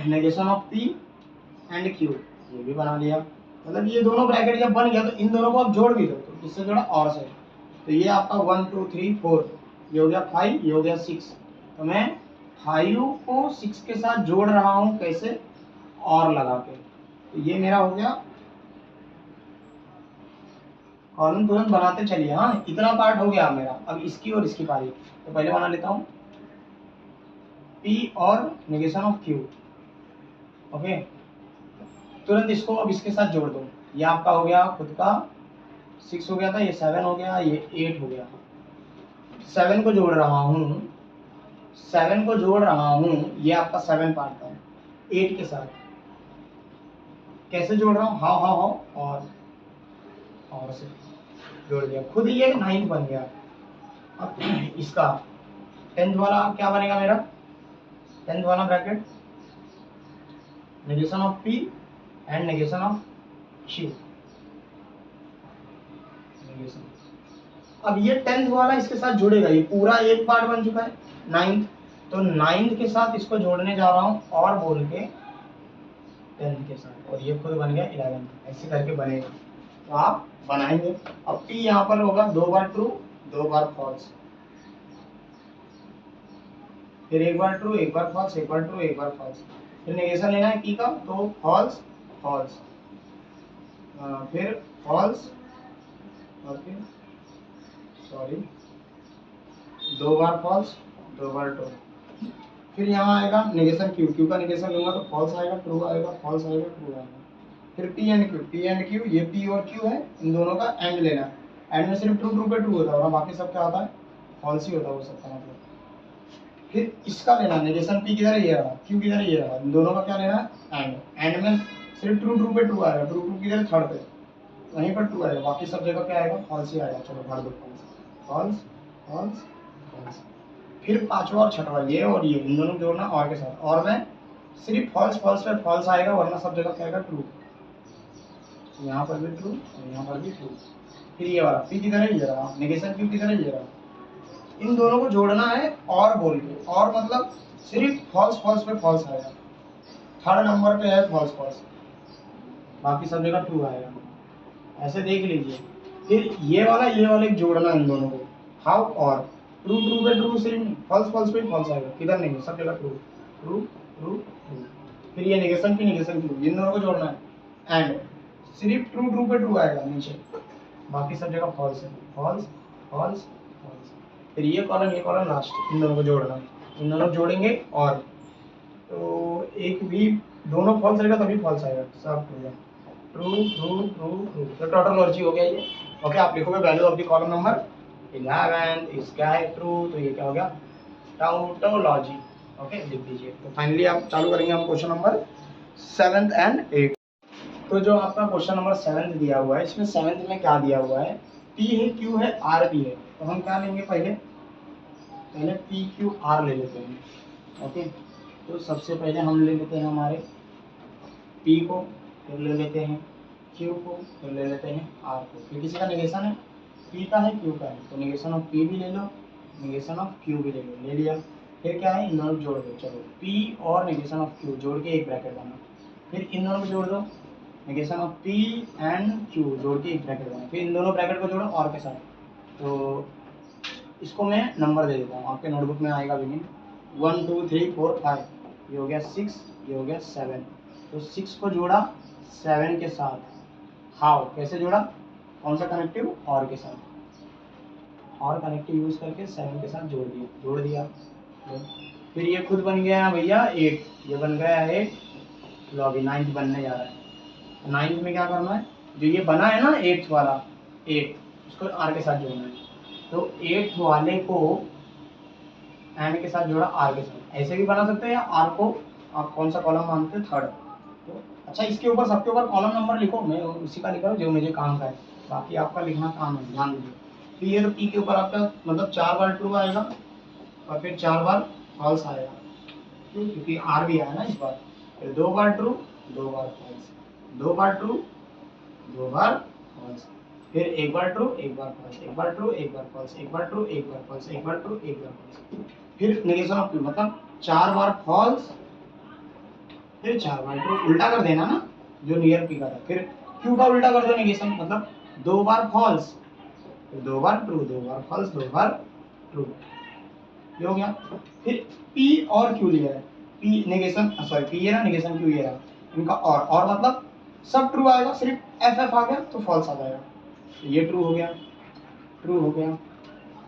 negation of P and Q, ये भी बना लिया। मतलब ये दोनों ब्रैकेट जब बन गया तो इन दोनों को आप जोड़ भी दो, तो किससे जोड़ा, और से। तो ये आपका 1 2 3 4, ये हो गया 5, ये हो गया 6। तो मैं 5 को 6 के साथ जोड़ रहा हूँ, कैसे, और लगा के। तो ये मेरा हो गया, कॉलम तुरंत बनाते चलिए। हाँ, इतना पार्ट हो गया मेरा, अब इसकी और इसकी पारी। तो पहले बना लेता हूँ P और नेगेशन ऑफ Q। ओके, तुरंत इसको अब इसके साथ जोड़ दो। ये आपका हो गया खुद का 6 हो गया था, ये 7 हो गया, ये 8 हो गया। 7 को जोड़ रहा हूँ, 7 को जोड़ रहा हूँ, ये आपका 7 पार्ट है 8 के साथ। कैसे जोड़ रहा हूँ? हाउ हाउ हाउ और से जोड़ दिया, खुद ये 9 बन गया। अब इसका 10th वाला क्या बनेगा मेरा? 10th वाला bracket negation of P and negation of Q। अब ये 10th वाला इसके साथ जुड़ेगा, ये पूरा एक पार्ट बन चुका है 9th, तो 9th के साथ इसको जोड़ने जा रहा हूँ और बोल के 10th के साथ, और ये खुद बन गया 11th। ऐसे करके बनेगा, तो आप बनाएंगे। अब P यहाँ पर होगा 2 बार ट्रू 2 बार फॉल्स, फिर एक बार ट्रू एक बार फॉल्स, एक बार ट्रू एक बार फॉल्स। फिर नेगेशन लेना है P का, तो फॉल्स फॉल्स, फिर फॉल्स, और फिर सॉरी 2 बार फॉल्स 2 बार ट्रू। फिर यहाँ आएगा नेगेशन Q का नेगेशन लूंगा तो फॉल्स आएगा, ट्रू आएगा, फॉल्स आएगा, ट्रू आएगा। फिर P एंड Q, ये P और Q है, इन दोनों का एंड लेना है। एंड में सिर्फ ट्रू पे ट्रू होता है, बाकी सब क्या होता है? फॉल्स ही होता है वो सबका मतलब। फिर इसका लेना नेगेशन P किधर है? ये रहा, Q किधर है? ये रहा, इन दोनों का क्या लेना है? एंड में सिर्फ ट्रू पे ट्रू आएगा, ट्रू किधर है? थर्ड पे, वहीं पर ट्रू आएगा, बाकी सब जगह क्या आएगा? फॉल्स ही आएगा। चलो भर दो फॉल्स फॉल्स फॉल्स। फिर पांचवा और छठवा ये और ये इन दोनों जोड़ना और के साथ, और में सिर्फ फॉल्स फॉल्स पे फॉल्स आएगा, वरना सब जगह क्या आएगा? ट्रू। यहाँ पर भी ट्रू और यहाँ पर भी ट्रू। फिर ये वाला P किधर है? ये रहा, नेगेशन Q किधर है? ये रहा। इन दोनों को जोड़ना है और बोल के, और मतलब सिर्फ फॉल्स फॉल्स पे फॉल्स आएगा, थर्ड नंबर पे है फॉल्स फॉल्स, बाकी सब जगह ट्रू आएगा। ऐसे देख लीजिए। फिर ये वाला जोड़ना इन दोनों को, हाउ और ट्रू पे ट्रू, सिर्फ फॉल्स फॉल्स पे फॉल्स आएगा, किधर नहीं, सब जगह ट्रू ट्रू ट्रू ट्रू। फिर ये नेगेशन P नेगेशन Q, इन दोनों को जोड़ना है, एंड सिर्फ ट्रू पे ट्रू आएगा नीचे, बाकी सब जगह फॉल्स है, फॉल्स फॉल्स फॉल्स। फिर ये कॉलम लास्ट, इन दोनों को जोड़ना है, इन दोनों जोड़ेंगे और तो एक भी दोनों फॉल्स रहेगा तभी फॉल्स आएगा, सब ट्रू ट्रू ट्रू ट्रू। तो टोटोलॉजी हो गया ये। ओके, आप लिखोगे value of the column number 11, इसका है ट्रू, तो ये क्या हो गया? टाउटोलॉजी। ओके, लिख दीजिए। तो फाइनली आप चालू करेंगे हम क्वेश्चन नंबर 7 एंड 8। तो जो आपका क्वेश्चन नंबर 7 दिया हुआ है, इसमें 7 में क्या दिया हुआ है? P है, Q है, R भी है। तो हम क्या लेंगे? पहले P Q R ले लेते हैं। ओके, तो सबसे पहले हम ले लेते हैं हमारे P को, फिर ले लेते हैं Q को, फिर ले लेते हैं R को। फिर किसी का नेगेशन है, P का है, Q का है, तो नेगेशन ऑफ P भी ले लो, नेगेशन ऑफ Q भी ले लो, ले लिया। फिर क्या है? इन दोनों को जोड़ दो। चलो P और नेगेशन ऑफ Q जोड़ के एक ब्रैकेट बना, फिर इन दोनों को जोड़ दो, negation of P and Q जोड़ के एक ब्रैकेट बना, फिर इन दोनों ब्रैकेट को जोड़ो और के साथ। तो इसको मैं नंबर दे देता हूँ, आपके नोटबुक में आएगा भी 1 2 3 4 5, ये हो गया 6, ये हो गया 7। तो 6 को जोड़ा 7 के साथ, हाउ कैसे जोड़ा? कौन सा कनेक्टिव? और के साथ, और कनेक्टिव यूज करके 7 के साथ जोड़ दिया। फिर ये खुद बन गया भैया 8, ये बन गया 8, लो अभी 9th बनने जा रहा है। 9th में क्या करना है? जो ये बना है ना 8th वाला 8, उसको R के साथ जोड़ना है। तो 8th वाले को एंड के साथ जोड़ा R के साथ, ऐसे भी बना सकते हैं, या R को आप कौन सा कॉलम मानते हैं? थर्ड। तो अच्छा, इसके ऊपर सबके ऊपर कॉलम नंबर लिखो, मैं उसी का लिख रहा हूँ जो मुझे काम का है, बाकी आपका लिखना काम है, ध्यान दीजिए। तो ये तो P के ऊपर आपका मतलब 4 बार ट्रू आएगा और फिर 4 बार फॉल्स आएगा, क्यों? क्योंकि R भी आया ना इस बार। फिर 2 बार ट्रू 2 बार फॉल्स, 2 बार ट्रू 2 बार फॉल्स, फिर एक बार ट्रू एक बार फॉल्स, एक बार ट्रू एक बार फॉल्स, एक बार ट्रू एक बार फॉल्स, एक बार ट्रू एक बार फॉल्स। फिर नेगेशन ऑफ Q मतलब 4 बार फॉल्स, फिर 4 बार ट्रू, उल्टा कर देना ना जो नियर P का था। फिर Q का उल्टा कर दो, नेगेशन मतलब 2 बार फॉल्स, फिर 2 बार ट्रू 2 बार फॉल्स 2 बार ट्रू, ये हो गया। फिर P और Q लिया है, P नेगेशन सॉरी P ये ना, नेगेशन Q ये रहा, इनका और मतलब सब ट्रू आएगा, सिर्फ FF आ गया तो फॉल्स आ जाएगा। तो ये ट्रू हो गया, ट्रू हो गया,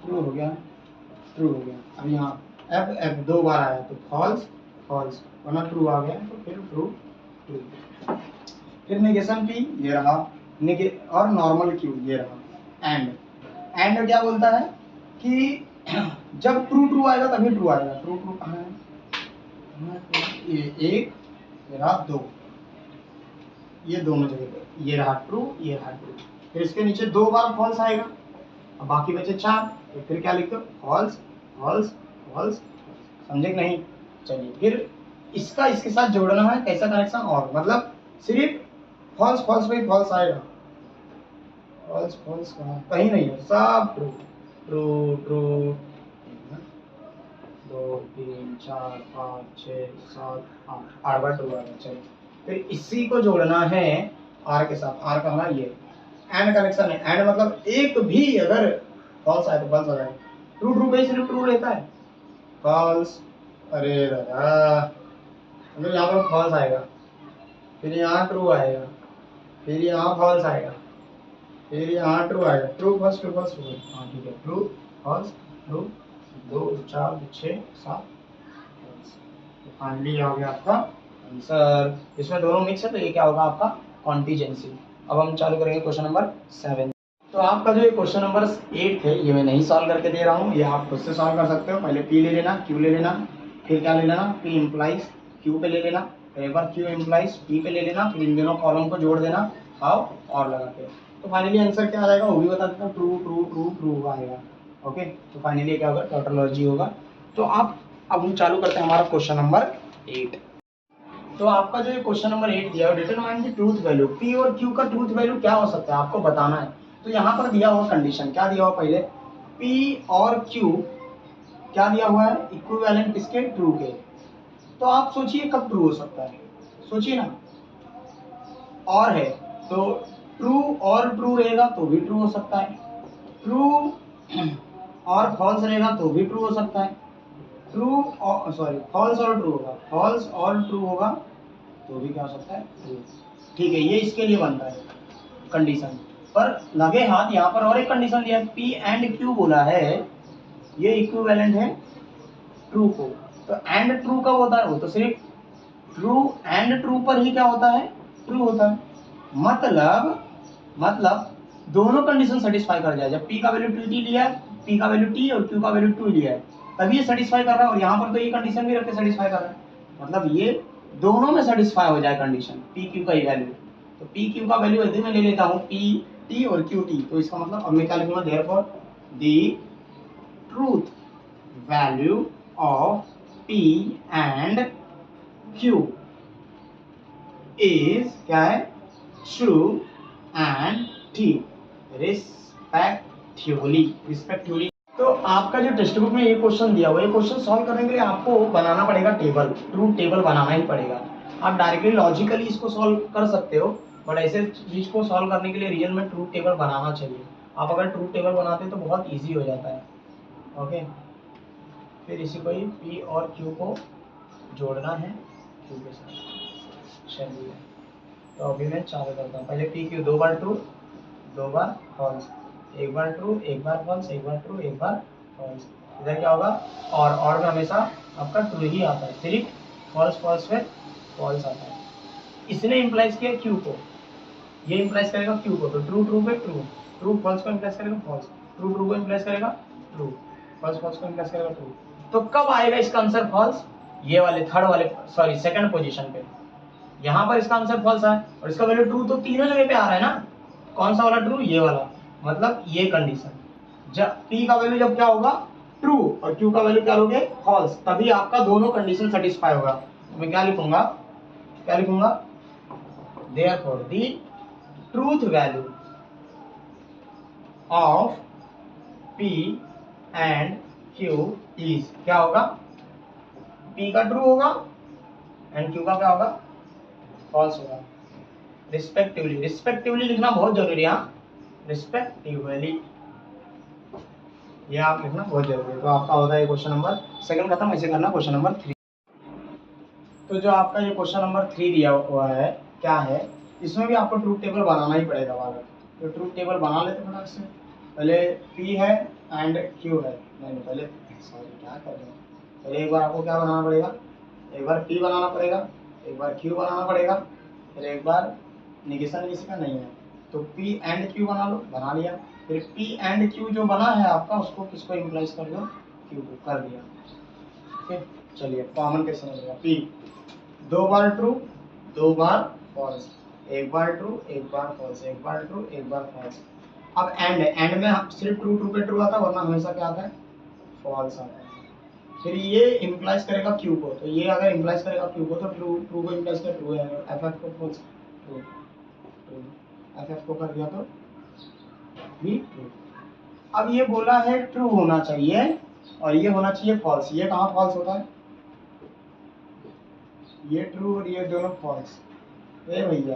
ट्रू हो गया, ट्रू हो गया। अब यहाँ F 2 बार आया तो फॉल्स फॉल्स, वरना ट्रू आ गया तो फिर ट्रू ट्रू। फिर नेगेशन पी ये रहा, और नॉर्मल क्यू ये रहा। एंड क्या बोलता है कि जब ट्रू ट्रू आएगा तभी ट्रू आएगा। ट्रू ट्रू कहाँ है? ये एक, ये रहा दो, ये दोनों जगह पे, ये रहा ट्रू, ये रहा ट्रू। फिर इसके नीचे 2 बार फॉल्स आएगा, अब बाकी बचे 4, तो फिर क्या लिखते हो? False false false. समझे कि नहीं? चलिए, फिर इसका इसके साथ जोड़ना है। कैसा कनेक्शन? और मतलब सिर्फ फॉल्स फॉल्स पे फॉल्स आएगा। फॉल्स फॉल्स कहीं नहीं है, सब ट्रू ट्रू ट्रू। 2 3 4 5 6 7 8 बार ट्रू आएगा। चलिए, फिर इसी को जोड़ना है आर के साथ। आर का हमारा ये एंड कनेक्शन है। एंड मतलब एक भी अगर फॉल्स आए तो फॉल्स हो जाएगा। ट्रू ट्रू पे सिर्फ ट्रू रहता है, फॉल्स। अरे दादा, मतलब यहाँ पर फॉल्स आएगा, फिर यहाँ ट्रू आएगा, फिर यहाँ फॉल्स आएगा, फिर यहाँ ट्रू आएगा। True false true false true. हाँ ठीक है, ट्रू फॉल्स ट्रू। 2 4 6 7। तो फाइनली आ गया आपका आंसर। इसमें दोनों मिक्स है तो ये क्या होगा आपका? कॉन्टीजेंसी। अब हम चालू करेंगे क्वेश्चन नंबर 7। तो आपका जो ये क्वेश्चन नंबर 8 है ये मैं नहीं सॉल्व करके दे रहा हूँ, ये आप खुद से सॉल्व कर सकते हो। पहले पी ले लेना, क्यू ले लेना, फिर क्या ले लेना? पी इम्प्लाइज क्यू पे ले लेना, फिर एक बार क्यू इम्प्लाइज पी पे ले लेना, फिर इन दोनों कॉलम को जोड़ देना हाउ और लगा के। तो फाइनली आंसर क्या आएगा वो भी बता देता हूँ। ट्रू ट्रू ट्रू ट्रू आएगा। ओके, तो फाइनली क्या होगा? टोटोलॉजी होगा। तो आप अब हम चालू करते हैं हमारा क्वेश्चन नंबर 8। तो आपका जो क्वेश्चन नंबर 8 दिया है, determine the truth value. P और क्यू का ट्रूथ वैल्यू क्या हो सकता है आपको बताना है। तो यहाँ पर दिया हुआ कंडीशन क्या दिया हुआ? पहले पी और क्यू क्या दिया हुआ है? इक्विवेलेंट किसके? ट्रू के। तो आप सोचिए कब ट्रू हो सकता है, सोचिए ना। और है तो ट्रू और ट्रू रहेगा तो भी ट्रू हो सकता है, ट्रू और फॉल्स रहेगा तो भी ट्रू हो सकता है, ट्रू और सॉरी फॉल्स और ट्रू होगा, फॉल्स और ट्रू होगा तो भी क्या हो सकता है? ट्रू। ठीक है, ये इसके लिए बनता है कंडीशन। पर लगे हाथ यहाँ पर और एक कंडीशन दिया है, पी एंड क्यू बोला है, ये इक्विवेलेंट है ट्रू को। तो एंड ट्रू कब होता है? वो तो सिर्फ ट्रू एंड ट्रू पर ही क्या होता है? ट्रू होता है। मतलब दोनों कंडीशन सेटिस्फाई कर जाए। जब p का वैल्यू टी लिया है, p का वैल्यू t और q का वैल्यू 2 लिया है, तभी ये सेटिस्फाई कर रहा है। और यहाँ पर तो ये कंडीशन भी रख के सेटिस्फाई कर रहा है, मतलब ये दोनों में सेटिस्फाई हो जाए कंडीशन p q का ही वैल्यू। तो p q का वैल्यू यदि मैं ले लेता हूँ p t और q t, तो इसका मतलब अब मैं क्या लिखूंगा? Therefore the truth value of p and q is क्या है? True and t respectively. तो आपका जो टेक्स्ट बुक में ये क्वेश्चन दिया हुआ है, ये क्वेश्चन सॉल्व करने के लिए आपको बनाना पड़ेगा टेबल, ट्रूथ टेबल बनाना ही पड़ेगा। आप डायरेक्टली लॉजिकली इसको सॉल्व कर सकते हो, बट ऐसे चीज को सॉल्व करने के लिए रियल में ट्रूथ टेबल बनाना चाहिए। आप अगर ट्रूथ टेबल बनाते तो बहुत ईजी हो जाता है। ओके, फिर इसी को ही पी और क्यू को जोड़ना है क्यू के साथ। चलिए, तो अभी मैं चालू करता हूँ। पहले पी क्यू 2 बार ट्रू 2 बार फॉल्स, एक बार ट्रू एक बार फॉल्स, एक बार ट्रू एक बार फॉल्स। इधर क्या होगा? और में हमेशा आपका ट्रू ही आता है, सिर्फ फॉल्स फॉल्स पे फॉल्स आता है। इसने इम्प्लाइज किया क्यू को, ये इम्प्लाइज करेगा क्यू को, तो ट्रू ट्रू पे ट्रू, ट्रू फॉल्स को इम्प्लाइज करेगा फॉल्स, ट्रू ट्रू को इम्प्लाइज करेगा ट्रू, फॉल्स फॉल्स को इम्प्लाइज करेगा ट्रू। तो कब आएगा इसका आंसर फॉल्स? ये वाले थर्ड वाले सॉरी सेकंड पोजीशन पे। यहाँ पर इसका आंसर फॉल्स है और इसका वैल्यू ट्रू, तो तीनों जगह पे आ रहा है ना। कौन सा वाला ट्रू? ये वाला। मतलब ये कंडीशन, जब p का वैल्यू जब क्या होगा? ट्रू और q का वैल्यू क्या लोगे? फॉल्स, तभी आपका दोनों कंडीशन सेटिस्फाई होगा। तो मैं क्या लिखूंगा? Therefore the truth value of p and q is क्या होगा? p का ट्रू होगा एंड q का क्या होगा? फॉल्स होगा। रिस्पेक्टिवली लिखना बहुत जरूरी है। रिस्पेक्टिवली ये आप लिखना बहुत जरूरी है। तो आपका होता है क्वेश्चन नंबर 2 खत्म। ऐसे करना क्वेश्चन नंबर 3। तो जो आपका ये क्वेश्चन नंबर 3 दिया हुआ है क्या है, इसमें भी आपको ट्रूथ टेबल बनाना ही पड़ेगा वाला। तो ट्रूथ टेबल बना लेते हैं फटाक से। पहले p है एंड q है, नहीं पहले सॉरी क्या कर रहे हैं, पहले एक बार आपको क्या बनाना पड़ेगा? एक बार p बनाना पड़ेगा, एक बार q बनाना पड़ेगा, फिर एक बार नेगेशन किसी का नहीं है, तो P एंड Q बना लो, बना लिया। फिर P एंड Q जो बना है आपका, उसको किसको इम्प्लाइज कर दो, Q को कर दिया। ठीक, चलिए कॉमन कैसे मिलेगा, P 2 बार ट्रू 2 बार फॉल्स, एक बार ट्रू एक बार फॉल्स, एक बार ट्रू एक बार फॉल्स। अब एंड में सिर्फ ट्रू ट्रू पे ट्रू आता है, वरना हमेशा क्या आता है, फॉल्स आता है। फिर ये इम्प्लाइज करेगा Q को, तो ये अगर इम्प्लाइज करेगा Q को तो ट्रू ट्रू को इम्प्लाइज कर ट्रू है, FF को फॉल्स ट्रू ट्रू, FF को कर दिया तो भी ट्रू। अब ये बोला है ट्रू होना चाहिए और ये होना चाहिए फॉल्स, ये कहाँ फॉल्स होता है, ये ट्रू और ये दोनों फॉल्स। ये भैया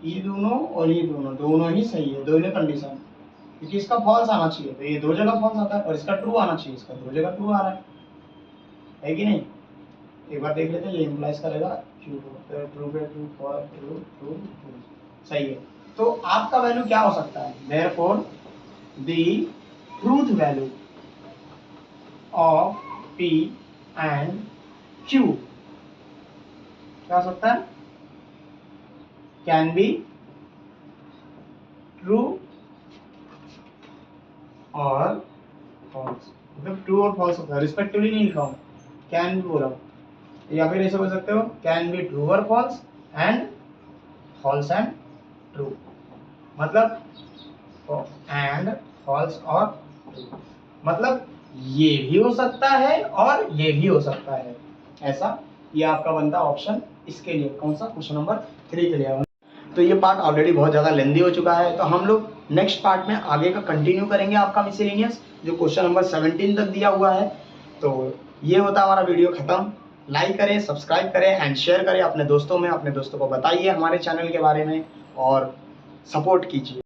ये दोनों और ये दोनों दोनों ही सही है, दोनों कंडीशन, क्योंकि इसका फॉल्स आना चाहिए तो ये 2 जगह फॉल्स आता है, और इसका ट्रू आना चाहिए, इसका 2 जगह ट्रू आ रहा है कि नहीं। एक बार देख लेते हैं, ये इम्प्लाइज करेगा Q को, ट्रू पे true for true true true, सही है। तो आपका वैल्यू क्या हो सकता है, therefore the truth value of P and Q क्या हो सकता है, कैन बी ट्रू और फॉल्स, मतलब ट्रू और फॉल्स होता है, रिस्पेक्टिवली नहीं लिखा हूं, कैन भी बोला, या फिर ऐसे बोल सकते हो कैन बी ट्रू और false and false and true, मतलब एंड फॉल्स और ट्रू, मतलब ये भी हो सकता है और ये भी हो सकता है, ऐसा। ये आपका बनता ऑप्शन इसके लिए, कौन सा, क्वेश्चन नंबर 3 के लिए। तो ये पार्ट ऑलरेडी बहुत ज़्यादा लेंदी हो चुका है, तो हम लोग नेक्स्ट पार्ट में आगे का कंटिन्यू करेंगे आपका मिसलेनियस, जो क्वेश्चन नंबर 17 तक दिया हुआ है। तो ये होता हमारा वीडियो खत्म। लाइक करें, सब्सक्राइब करें एंड शेयर करें अपने दोस्तों में, अपने दोस्तों को बताइए हमारे चैनल के बारे में और सपोर्ट कीजिए।